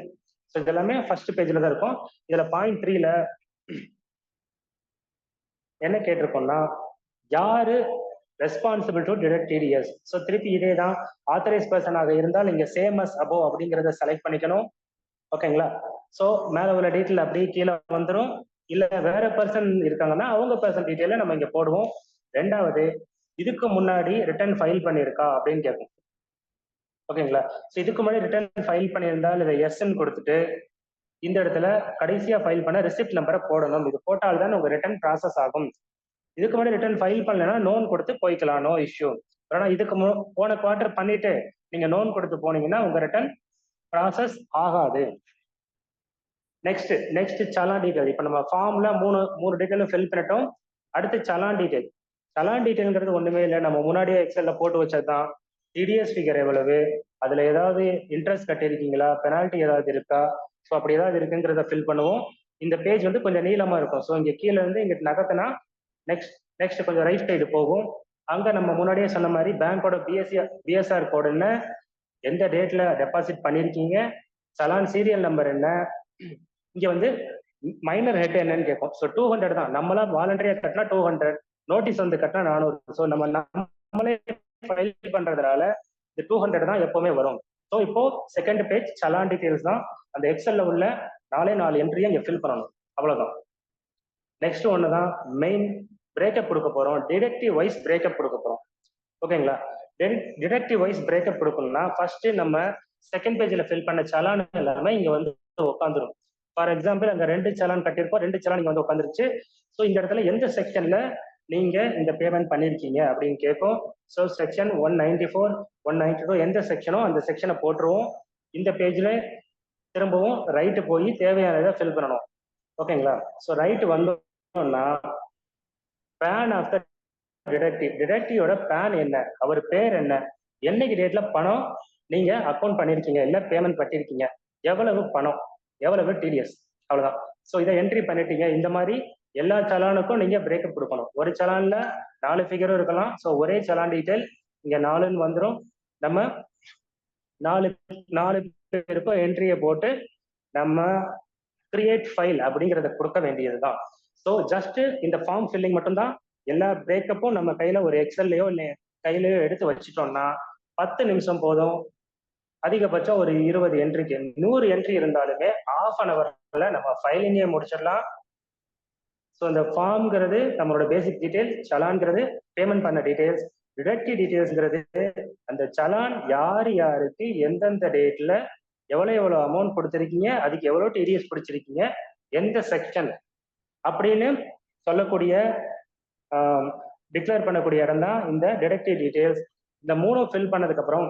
ஸோ இதெல்லாமே ஃபர்ஸ்ட் பேஜ்ல தான் இருக்கும். இதுல பாயிண்ட் 3ல என்ன கேட்டிருக்கோம்னா யாரு responsible to detect TDS. So திருப்பி இதே தான், ஆத்தரைஸ் பர்சனாக இருந்தால் இங்க சேம் அஸ் அபோவ் அப்படிங்கிறத செலக்ட் பண்ணிக்கணும். ஓகேங்களா, ஸோ மேல உள்ள டீட்டெயில் அப்படியே கீழே வந்துடும். இல்ல வேற பர்சன் இருக்காங்கன்னா அவங்க பர்சன் டீட்டெயில நம்ம இங்க போடுவோம். ரெண்டாவது இதுக்கு முன்னாடி ரிட்டர்ன் ஃபைல் பண்ணியிருக்கா அப்படின்னு கேட்கும். ஓகேங்களா, ஸோ இதுக்கு முன்னாடி ரிட்டர்ன் ஃபைல் பண்ணியிருந்தால் இதை எஸ்ன்னு கொடுத்துட்டு இந்த இடத்துல கடைசியா ஃபைல் பண்ண ரிசிப்ட் நம்பரை போடணும். இது போட்டால் தான் உங்க ரிட்டர்ன் ப்ராசஸ் ஆகும். இதுக்கு முன்னாடி ரிட்டர்ன் ஃபைல் பண்ணலன்னா நோன் கொடுத்து போய்க்கலாம், நோ இஷ்யூ. ஆனா இதுக்கு போன குவார்டர் பண்ணிட்டு நீங்க நோன் கொடுத்து போனீங்கன்னா உங்க ரிட்டர்ன் ப்ராசஸ் ஆகாது. Next challan detail. இப்போ நம்ம ஃபார்ம்ல மூணு டீடைலும் ஃபில் பண்ணிட்டோம். அடுத்து சலான் டீடைல். சலான் டீடைல்ங்கிறது ஒண்ணுமே இல்லை, நம்ம முன்னாடியே எக்ஸல்ல போட்டு வச்சதுதான். TDS ஃபிகர் எவ்வளவு, அதுல ஏதாவது இன்ட்ரெஸ்ட் கட்டியிருக்கீங்களா, பெனால்ட்டி ஏதாவது இருக்கா, ஸோ அப்படி ஏதாவது இருக்குங்கிறத ஃபில் பண்ணுவோம். இந்த பேஜ் வந்து கொஞ்சம் நீளமா இருக்கும். ஸோ இங்க கீழே இருந்து இங்க நகர்த்தினா நெக்ஸ்ட் கொஞ்சம் ரைட் சைடு போகும். அங்க நம்ம முன்னாடியே சொன்ன மாதிரி பேங்கோட BSR கோடு என்ன, எந்த டேட்ல டெபாசிட் பண்ணிருக்கீங்க, சலான் சீரியல் நம்பர் என்ன, இங்க வந்து மைனர் ஹெட் என்னன்னு கேட்கும். ஸோ 200 தான். நம்மளா வாலண்டரியா கட்டினா 200, நோட்டீஸ் வந்து கட்டினா 400. ஸோ நம்மளே ஃபைல் பண்றதுனால இந்த 200 தான் எப்பவுமே வரும். ஸோ இப்போ செகண்ட் பேஜ் சலான் டீடைல்ஸ் தான். அந்த எக்ஸல்ல உள்ள 4 என்ட்ரியை இங்க ஃபில் பண்ணணும், அவ்வளவுதான். நெக்ஸ்ட் ஒன்று தான் மெயின் பிரேக்கப் கொடுக்க போறோம். டிடெக்டிவ் வைஸ் பிரேக்கப் கொடுக்க போறோம். ஓகேங்களா, டிடெக்டிவ் வைஸ் பிரேக்கப் கொடுக்கணும்னா ஃபர்ஸ்ட் நம்ம செகண்ட் பேஜ்ல ஃபில் பண்ண சலான் எல்லாமே இங்க வந்து உட்காந்துரும். ஃபார் எக்ஸாம்பிள் அங்க 2 சலான் கட்டியிருப்போம், 2 சலான் இங்க வந்து உட்காந்துருச்சு. ஸோ இந்த இடத்துல எந்த செக்ஷன்ல நீங்க இந்த பேமெண்ட் பண்ணிருக்கீங்க அப்படின்னு கேட்கும். ஸோ செக்ஷன் 194, 192 எந்த செக்ஷனோ அந்த செக்ஷனை போட்டுருவோம். இந்த பேஜ்ல திரும்பவும் ரைட்டு போய் தேவையானதை ஃபில் பண்ணணும். ஓகேங்களா, ஸோ ரைட்டு வந்தோம்னா பேன் ஆஃப் த டிடெக்டிவோட பேன் என்ன, அவர் பேர் என்ன, என்னைக்கு டேட்ல பணம் நீங்க அக்கௌண்ட் பண்ணிருக்கீங்க இல்ல பேமெண்ட் பண்ணிருக்கீங்க, எவ்வளவு பணம், எவ்வளவு TDS, அவ்வளவுதான். ஸோ இதை என்ட்ரி பண்ணிட்டீங்க. இந்த மாதிரி எல்லா சலானுக்கும் நீங்க பிரேக்கப் கொடுக்கணும். ஒரு சலான்ல 4 ஃபிகரும் இருக்கலாம். ஸோ ஒரே சலான் டீட்டெயில் இங்க 4ன்னு வந்துடும். நம்ம 4 பேருக்கும் என்ட்ரியை போட்டு நம்ம கிரியேட் ஃபைல் அப்படிங்கிறத கொடுக்க வேண்டியதுதான். ஸோ ஜஸ்ட் இந்த ஃபார்ம் ஃபில்லிங் மட்டும்தான். எல்லா பிரேக்கப்பும் நம்ம கையில ஒரு எக்ஸல்லையோ இல்லை கையிலையோ எடுத்து வச்சுட்டோம்னா 10 நிமிஷம் போதும். அதிகபட்சம் ஒரு 20 என்ட்ரிக்கு 100 என்ட்ரி இருந்தாலுமே ½ an hourல நம்ம ஃபைலிங்கே முடிச்சிடலாம். ஸோ இந்த ஃபார்ம்ங்கிறது நம்மளோட பேசிக் டீடைல்ஸ், சலான்ங்கிறது பேமெண்ட் பண்ண டீடைல்ஸ், டிடக்டிவ் டீடைல்ஸ்ங்கிறது அந்த சலான் யார் யாருக்கு எந்தெந்த டேட்ல எவ்வளோ அமௌண்ட் கொடுத்துருக்கீங்க, அதுக்கு எவ்வளோ டிடிஎஸ் பிடிச்சிருக்கீங்க, எந்த செக்ஷன் அப்படின்னு சொல்லக்கூடிய டிக்ளேர் பண்ணக்கூடிய இடம் தான் இந்த டிடக்டிவ் டீடைல்ஸ். இந்த 3 ஃபில் பண்ணதுக்கு அப்புறம்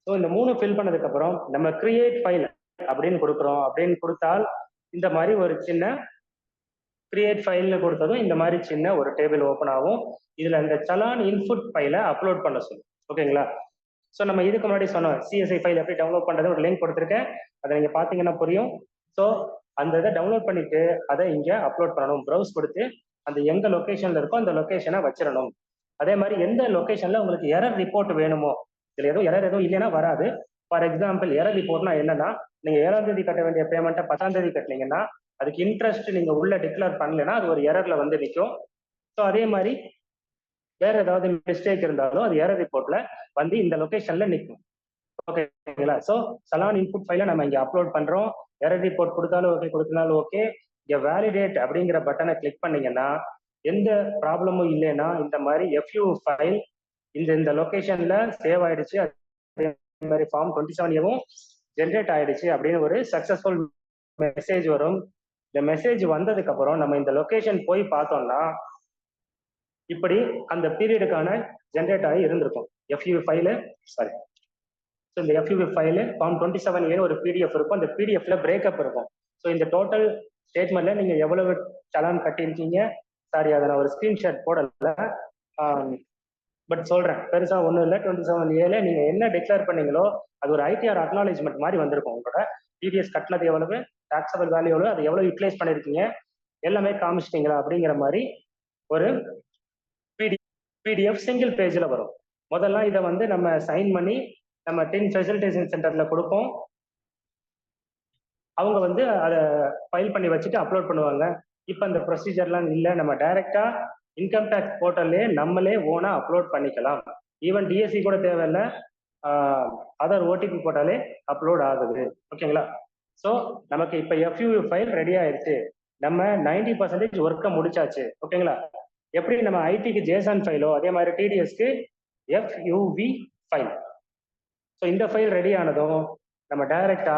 ஸோ இந்த 3 ஃபில் பண்ணதுக்கு அப்புறம் நம்ம கிரியேட் ஃபைல் அப்படின்னு கொடுக்குறோம். அப்படின்னு கொடுத்தால் இந்த மாதிரி ஒரு சின்ன கிரியேட் ஃபைல்னு கொடுத்ததும் இந்த மாதிரி சின்ன ஒரு டேபிள் ஓப்பன் ஆகும். இதுல இந்த சலான் இன்புட் ஃபைலை அப்லோட் பண்ண சொல்லும். ஓகேங்களா? ஸோ நம்ம இதுக்கு முன்னாடி சொன்னோம் சிஎஸ்ஐ ஃபைல் எப்படி டவுன்லோட் பண்றது, ஒரு லிங்க் கொடுத்துருக்கேன், அதை நீங்க பாத்தீங்கன்னா புரியும். ஸோ அந்த இதை டவுன்லோட் பண்ணிட்டு அதை இங்க அப்லோட் பண்ணணும். ப்ரௌஸ் கொடுத்து அந்த எங்க லொகேஷன்ல இருக்கோ அந்த லொகேஷனை வச்சிடணும். அதே மாதிரி எந்த லொகேஷன்ல உங்களுக்கு எரர் ரிப்போர்ட் வேணுமோ, இதுல எரர் எதுவும் இல்லைன்னா வராது. ஃபார் எக்ஸாம்பிள் எரர் ரிப்போர்ட்னா என்னன்னா, நீங்க 7ஆம் தேதி கட்ட வேண்டிய பேமெண்ட்டை 10ஆம் தேதி கட்டினீங்கன்னா அதுக்கு இன்ட்ரெஸ்ட் நீங்க உள்ள டிக்ளேர் பண்ணலைன்னா அது ஒரு எரர்ல வந்து நிற்கும். ஸோ அதே மாதிரி வேற ஏதாவது மிஸ்டேக் இருந்தாலும் அது எரர் ரிப்போர்ட்ல வந்து இந்த லொகேஷன்ல நிற்கும். ஓகேங்களா? ஸோ சலான் இன்புட் ஃபைலை நம்ம இங்க அப்லோட் பண்றோம். எரர் ரிப்போர்ட் கொடுத்தாலும் ஓகே, கொடுத்தாலும் ஓகே. இங்க வேலிடேட் அப்படிங்கிற பட்டனை கிளிக் பண்ணீங்கன்னா எந்த ப்ராப்ளமும் இல்லைன்னா இந்த மாதிரி FU ஃபைல் இந்த லொகேஷன்ல சேவ் ஆயிடுச்சு, அதே மாதிரி ஃபார்ம் 27 ஜென்ரேட் ஆயிடுச்சு அப்படின்னு ஒரு சக்சஸ்ஃபுல் மெசேஜ் வரும். இந்த மெசேஜ் வந்ததுக்கு அப்புறம் நம்ம இந்த லொகேஷன் போய் பார்த்தோம்னா இப்படி அந்த பீரியடுக்கான ஜென்ரேட் ஆகி இருந்திருக்கும் FU ஃபைலு. சாரி, ஸோ இந்த FU ஃபைலு ஃபார்ம் 27A ஒரு PDF இருக்கும். அந்த PDFல பிரேக்கப் இருக்கும். ஸோ இந்த டோட்டல் ஸ்டேட்மெண்ட்ல நீங்க எவ்வளவு சலான் கட்டியிருக்கீங்க, சாரி அதை நான் ஒரு ஸ்கிரீன்ஷாட் போடல, பட் சொல்றேன், பெருசா ஒன்றும் இல்லை. 27A நீங்க என்ன டிக்ளேர் பண்ணீங்களோ அது ஒரு ITR அக்னாலேஜ்மெண்ட் மாதிரி வந்திருக்கும். உங்களோட டிடிஎஸ் கட்டினது எவ்வளவு, டாக்ஸபிள் வேல்யூ எவ்வளவு, அதை எவ்வளவு யூட்டிலைஸ் பண்ணிருக்கீங்க எல்லாமே காமிச்சிட்டீங்களா அப்படிங்கிற மாதிரி ஒரு PDF சிங்கிள் பேஜ்ல வரும். முதல்ல இதை வந்து நம்ம சைன் பண்ணி நம்ம TIN ஃபெசிலிட்டேஷன் சென்டர்ல கொடுப்போம். அவங்க வந்து அதை ஃபைல் பண்ணி வச்சுட்டு அப்லோட் பண்ணுவாங்க. இப்போ அந்த ப்ரொசீஜர்லாம் இல்லை, நம்ம டைரக்டா இன்கம் டேக்ஸ் போர்ட்டல்லே நம்மளே ஓனா அப்லோட் பண்ணிக்கலாம். ஈவன் டிஎஸ்சி கூட தேவையில்லை, அதர் ஓடிபி போட்டாலே அப்லோட் ஆகுது. ஓகேங்களா? ஸோ நமக்கு இப்போ FU ஃபைல் ரெடி ஆயிடுச்சு, நம்ம 90% ஒர்க்கை முடிச்சாச்சு. ஓகேங்களா? எப்படி நம்ம ஐடிக்கு ஜேசன் ஃபைலோ அதே மாதிரி டிடிஎஸ்க்கு FUV ஃபைல். ஸோ இந்த ஃபைல் ரெடி ஆனதும் நம்ம டைரக்டா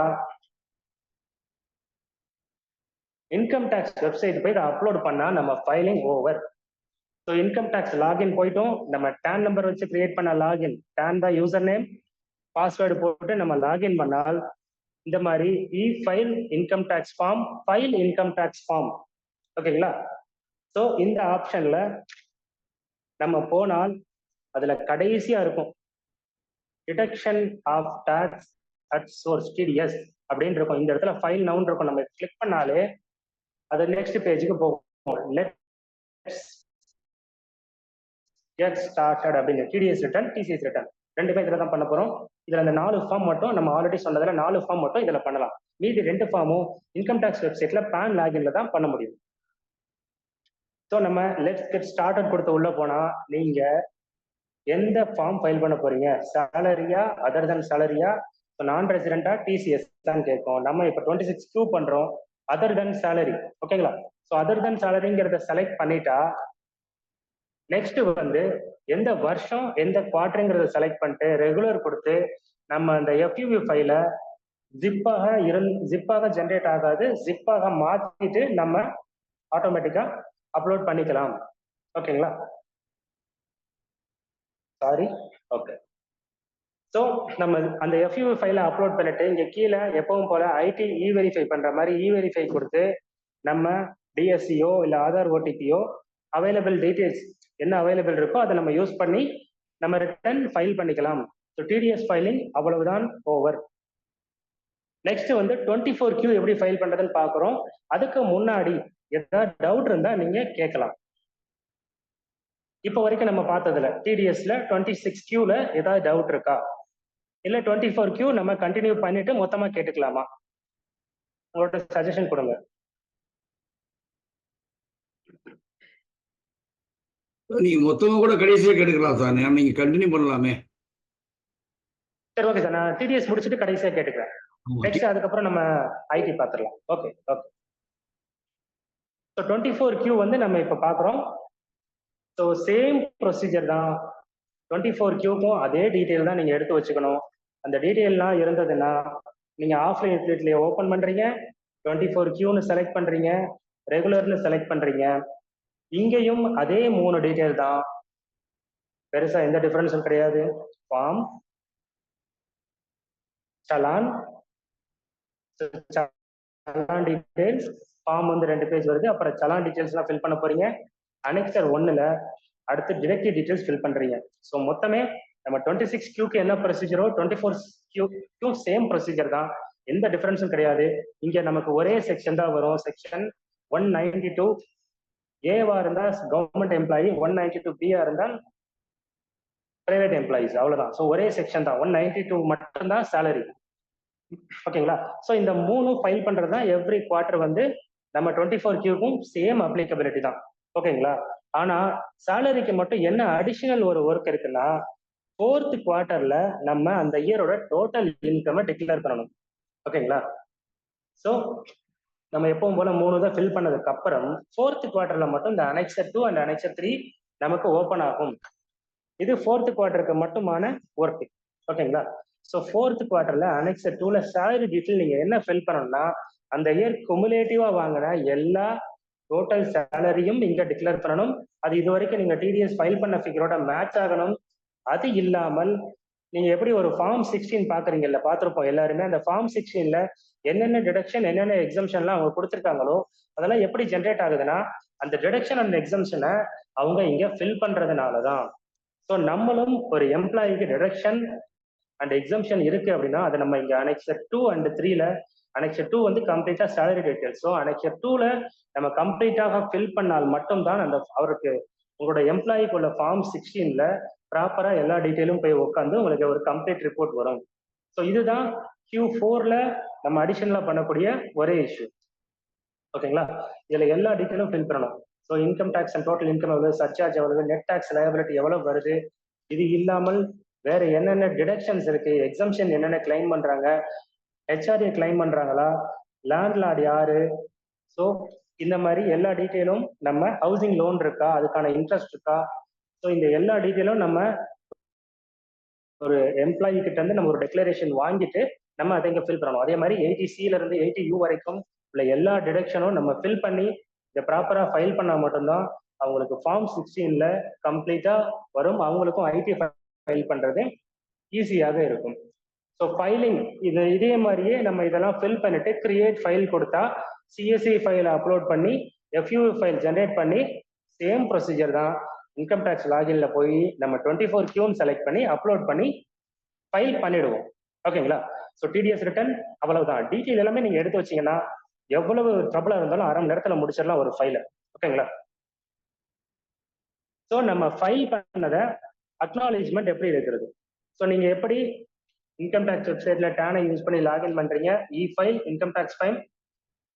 இன்கம் டேக்ஸ் வெப்சைட் போய் இதை அப்லோட் பண்ணா நம்ம filing over. So income tax login போயிட்டோம். நம்ம டேன் நம்பர் வச்சு கிரியேட் பண்ண லாகின், டேன் தான் யூசர் நேம், பாஸ்வேர்டு போட்டு நம்ம லாகின் பண்ணால் இந்த மாதிரி file income tax form, file income tax form. ஓகேங்களா? ஸோ இந்த ஆப்ஷன்ல நம்ம போனால் அதுல கடைசியா இருக்கும் deduction of tax at source TDS அப்படின்னு இருக்கும். இந்த இடத்துல ஃபைல் நவுன் இருக்கும். நம்ம கிளிக் பண்ணாலே அது நெக்ஸ்ட் பேஜுக்கு போகும். லெட்ஸ் கெட் ஸ்டார்டட் அப்படின்னு TDS ரிட்டர்ன், TCS ரிட்டர்ன் ரெண்டுமே இதில் தான் பண்ண போறோம். இதுல அந்த 4 ஃபார்ம் மட்டும் நம்ம ஆல்ரெடி சொன்னதுல 4 ஃபார்ம் மட்டும் இதுல பண்ணலாம். மீதி 2 ஃபார்மும் இன்கம் டேக்ஸ் வெப்சைட்ல பேன் லாகின்ல தான் பண்ண முடியும். ஸோ நம்ம லெட்ஸ் கெட் ஸ்டார்டட் கொடுத்து உள்ள போனா நீங்க எந்த ஃபார்ம் ஃபைல் பண்ண போறீங்க, சேலரியா அதர் தென் சேலரியா, நான் ரெசிடென்டா TCS தான் கேட்கும். நம்ம இப்போ 26Q பண்றோம், அதர் தென் சேலரி. ஓகேங்களா? ஸோ அதர் தென் சேலரிங்கிறத செலக்ட் பண்ணிட்டா நெக்ஸ்ட் வந்து எந்த வருஷம் எந்த குவார்டருங்கிறத செலக்ட் பண்ணிட்டு ரெகுலர் கொடுத்து நம்ம அந்த FUV ஃபைலை ஜிப்பாக ஜென்ரேட் ஆகாது, ஜிப்பாக மாத்திட்டு நம்ம ஆட்டோமேட்டிக்கா அப்லோட் பண்ணிக்கலாம். ஓகேங்களா? Sorry, okay. ஸோ நம்ம அந்த FUV ஃபைலை அப்லோட் பண்ணிட்டு இங்க கீழே எப்பவும் போல ஐடி வெரிஃபை பண்ற மாதிரி வெரிஃபை கொடுத்து நம்ம டிஎஸ்சியோ இல்லை ஆதார் ஓடிபியோ அவைலபிள் டீடைல்ஸ் என்ன அவைலபிள் இருக்கோ அதை நம்ம யூஸ் பண்ணி நம்ம ரிட்டர்ன் ஃபைல் பண்ணிக்கலாம். ஸோ TDS ஃபைலிங் அவ்வளவுதான், ஓவர். நெக்ஸ்ட் வந்து 24Q எப்படி ஃபைல் பண்றதுன்னு பார்க்குறோம். அதுக்கு முன்னாடி ஏதாவது டவுட் இருந்தா நீங்க கேட்கலாம். இப்போ வரைக்கும் நம்ம பார்த்ததுல டிடிஎஸ்ல 26Qல ஏதாவது டவுட் இருக்கா? இல்ல 24Q நம்ம கண்டினியூ பண்ணிட்டு மொத்தமா கேட்டுக்கலாமா? உங்களோட சஜஷன் கொடுங்க. நீங்க மொத்தமா கூட கடைசியா கேட்டுக்கலாம் சார். நீங்க கண்டினியூ பண்ணலாமே. சரி ஓகே சார், நான் டிடிஎஸ் முடிச்சுட்டு கடைசியா கேட்டுக்கிறேன். ஆமா. நெக்ஸ்ட் அதுக்கப்புறம் நம்ம ஐடி பார்த்துடலாம். Okay okay. ஸோ 24Q வந்து நம்ம இப்போ பார்க்குறோம். ஸோ சேம் ப்ரொசீஜர் தான். 24Qக்கும் அதே டீட்டெயில் தான் நீங்க எடுத்து வச்சுக்கணும். அந்த டீட்டெயில்லாம் இருந்ததுன்னா நீங்க ஆஃப்லைன் யூட்டிலிட்டியை ஓப்பன் பண்றீங்க, 24Qன்னு செலக்ட் பண்றீங்க, ரெகுலர்னு செலக்ட் பண்றீங்க. இங்கேயும் அதே 3 டீட்டெயில் தான், பெருசா எந்த டிஃபரன்ஸும் கிடையாது. Form, challan, challan details. Form வந்து 2 பேஜ் வருது. அப்புறம் சலான் டீடைல்ஸ்லாம் ஃபில் பண்ண போறீங்க. அனெக்சர் 1ல அடுத்து டிடெக்டிவ் டீடைல்ஸ் ஃபில் பண்றீங்க. ஸோ மொத்தமே நம்ம 26Qக்கு என்ன ப்ரொசீஜரோ 24Q சேம் ப்ரொசீஜர் தான், எந்த டிஃபரன்ஸும் கிடையாது. இங்க நமக்கு ஒரே செக்ஷன் தான் வரும், செக்ஷன் 192. ஏவா இருந்தா கவர்மெண்ட் எம்ப்ளாயி, 192 பியா இருந்தால் பிரைவேட் எம்ப்ளாயிஸ், அவ்வளவுதான். ஸோ ஒரே செக்ஷன் தான், 192 மட்டும்தான் சேலரி. ஓகேங்களா? ஸோ இந்த 3 ஃபைல் பண்றது தான் எவ்ரி குவார்டர் வந்து நம்ம 24Qக்கும் சேம் அப்ளிகபிலிட்டி தான். ஓகேங்களா? ஆனா சேலரிக்கு மட்டும் என்ன அடிஷனல் ஒரு ஒர்க் இருக்குன்னா, 4th குவார்டர்ல நம்ம அந்த இயரோட டோட்டல் இன்கம் டிக்ளேர் பண்ணணும். ஓகேங்களா? ஸோ நம்ம எப்பவும் போல 3 தான் ஃபில் பண்ணதுக்கு அப்புறம் 4th குவார்டர்ல மட்டும் இந்த அனெக்சர் 2 அண்ட் அனெக்சர் 3 நமக்கு ஓப்பன் ஆகும். இது 4th குவார்டருக்கு மட்டுமான ஒர்க். ஓகேங்களா? ஸோ 4th குவார்டர்ல அனெக்சர் 2ல சேலரி டீட்டெயில் நீங்க என்ன ஃபில் பண்ணணும்னா, அந்த இயர் குமுலேட்டிவா வாங்கின எல்லா டோட்டல் சேலரியும் இங்க டிக்ளேர் பண்ணணும். அது இது வரைக்கும் நீங்க டிடிஎஸ் ஃபைல் பண்ண ஃபிகரோட மேட்ச் ஆகணும். அது இல்லாமல் நீங்க எப்படி ஒரு ஃபார்ம் 16 பாக்குறீங்கல்ல, பார்த்திருப்போம் எல்லாருமே. அந்த ஃபார்ம் 16ல என்னென்ன டிடக்ஷன் என்னென்ன எக்ஸம்ஷன்லாம் அவங்க கொடுத்துருக்காங்களோ அதெல்லாம் எப்படி ஜென்ரேட் ஆகுதுன்னா, அந்த டிடக்ஷன் அண்ட் எக்ஸம்ஷனை அவங்க இங்க ஃபில் பண்றதுனாலதான். ஸோ நம்மளும் ஒரு எம்ப்ளாயிக்கு டிடக்ஷன் அண்ட் எக்ஸம்ஷன் இருக்கு அப்படின்னா அதை நம்ம இங்க அனெக்சர் 2 அண்ட் 3ல, அனெக்சர் 2 வந்து கம்ப்ளீட்டா சேலரி டீடைல்ஸ். ஸோ அனெக்சர் 2ல நம்ம கம்ப்ளீட்டாக ஃபில் பண்ணால் மட்டும்தான் அந்த அவருக்கு உங்களோட எம்ப்ளாயிக்கு உள்ள ஃபார்ம் 16ல ப்ராப்பரா எல்லா டீட்டெயிலும் போய் உட்காந்து உங்களுக்கு ஒரு கம்ப்ளீட் ரிப்போர்ட் வரும். ஸோ இதுதான் Q4ல நம்ம அடிஷனலா பண்ணக்கூடிய ஒரே இஷ்யூ. ஓகேங்களா? இதுல எல்லா டீட்டெயிலும் ஃபில் பண்ணணும். So income tax and total income எவ்வளவு, சர்சார்ஜ் எவ்வளவு, நெட் டேக்ஸ் லயபிலிட்டி எவ்வளவு வருது, இது இல்லாமல் வேற என்னென்ன டிடக்ஷன்ஸ் இருக்கு, எக்ஸம்ஷன் என்னென்ன கிளைம் பண்றாங்க, ஹெச்ஆர்ஏ கிளைம் பண்றாங்களா, லேண்ட்லார்ட் யாரு, ஸோ இந்த மாதிரி எல்லா டீட்டெயிலும், நம்ம ஹவுசிங் லோன் இருக்கா, அதுக்கான இன்ட்ரெஸ்ட் இருக்கா, ஸோ இந்த எல்லா டீட்டெயிலும் நம்ம ஒரு எம்ப்ளாயி கிட்ட இருந்து நம்ம ஒரு டெக்ளரேஷன் வாங்கிட்டு நம்ம அதை இங்க ஃபில் பண்ணணும். அதே மாதிரி 80Cல இருந்து 80U வரைக்கும் உள்ள எல்லா டிடக்ஷனும் நம்ம ஃபில் பண்ணி இதை ப்ராப்பரா ஃபைல் பண்ணா மட்டும்தான் அவங்களுக்கு ஃபார்ம் 16ல கம்ப்ளீட்டா வரும். அவங்களுக்கும் ஐடி ஃபைல் பண்றது ஈஸியாக இருக்கும். ஸோ ஃபைலிங் இதே மாதிரியே நம்ம இதெல்லாம் ஃபில் பண்ணிட்டு கிரியேட் ஃபைல் கொடுத்தா சிஎஸ்சி ஃபைலை அப்லோட் பண்ணி எஃப்யூ ஃபைல் ஜென்ரேட் பண்ணி சேம் ப்ரொசீஜர் தான். இன்கம் டேக்ஸ் லாகின்ல போய் நம்ம 24Qன்னு செலக்ட் பண்ணி அப்லோட் பண்ணி ஃபைல் பண்ணிடுவோம். ஓகேங்களா? ஸோ டிடிஎஸ் ரிட்டர்ன் அவ்வளவுதான். டீட்டெயில் எல்லாமே நீங்க எடுத்து வச்சீங்கன்னா எவ்வளவு ட்ரபிளா இருந்தாலும் 1/2 மணி நேரத்துல முடிச்சிடலாம் ஒரு ஃபைலை. ஓகேங்களா? ஸோ நம்ம ஃபைல் பண்ணதை அக்னாலேஜ்மெண்ட் எப்படி இருக்கிறது? ஸோ நீங்க எப்படி இன்கம் டேக்ஸ் வெப்சைட்ல டேனை யூஸ் பண்ணி லாகின் பண்றீங்க, இ ஃபைல், இன்கம் டேக்ஸ் ஃபைல்,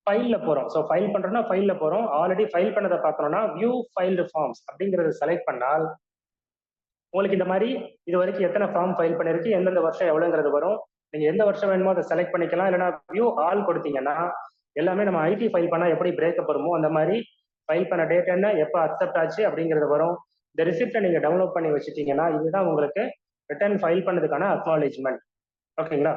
ஃபைல்ல போறோம். ஸோ ஃபைல் பண்றோம்னா ஃபைல்ல போறோம். ஆல்ரெடி ஃபைல் பண்ணதை பார்க்கணும்னா வியூ ஃபைல்டு ஃபார்ம்ஸ் அப்படிங்கறத செலக்ட் பண்ணால் உங்களுக்கு இந்த மாதிரி இது வரைக்கும் எத்தனை ஃபார்ம் ஃபைல் பண்ணிருக்கு, எந்தெந்த வருஷம் எவ்வளவுங்கிறது வரும். நீங்க எந்த வருஷம் வேணுமோ அதை செலக்ட் பண்ணிக்கலாம். இல்லைன்னா வியூ ஆல் கொடுத்தீங்கன்னா எல்லாமே நம்ம ஐடி ஃபைல் பண்ணா எப்படி பிரேக்கப் வருமோ அந்த மாதிரி ஃபைல் பண்ண டேட் என்ன, எப்போ அக்செப்ட் ஆச்சு அப்படிங்கிறது வரும். இந்த ரிசிப்டை நீங்க டவுன்லோட் பண்ணி வச்சுட்டீங்கன்னா இதுதான் உங்களுக்கு ரிட்டர்ன் ஃபைல் பண்ணதுக்கான அக்னாலேஜ்மெண்ட். ஓகேங்களா?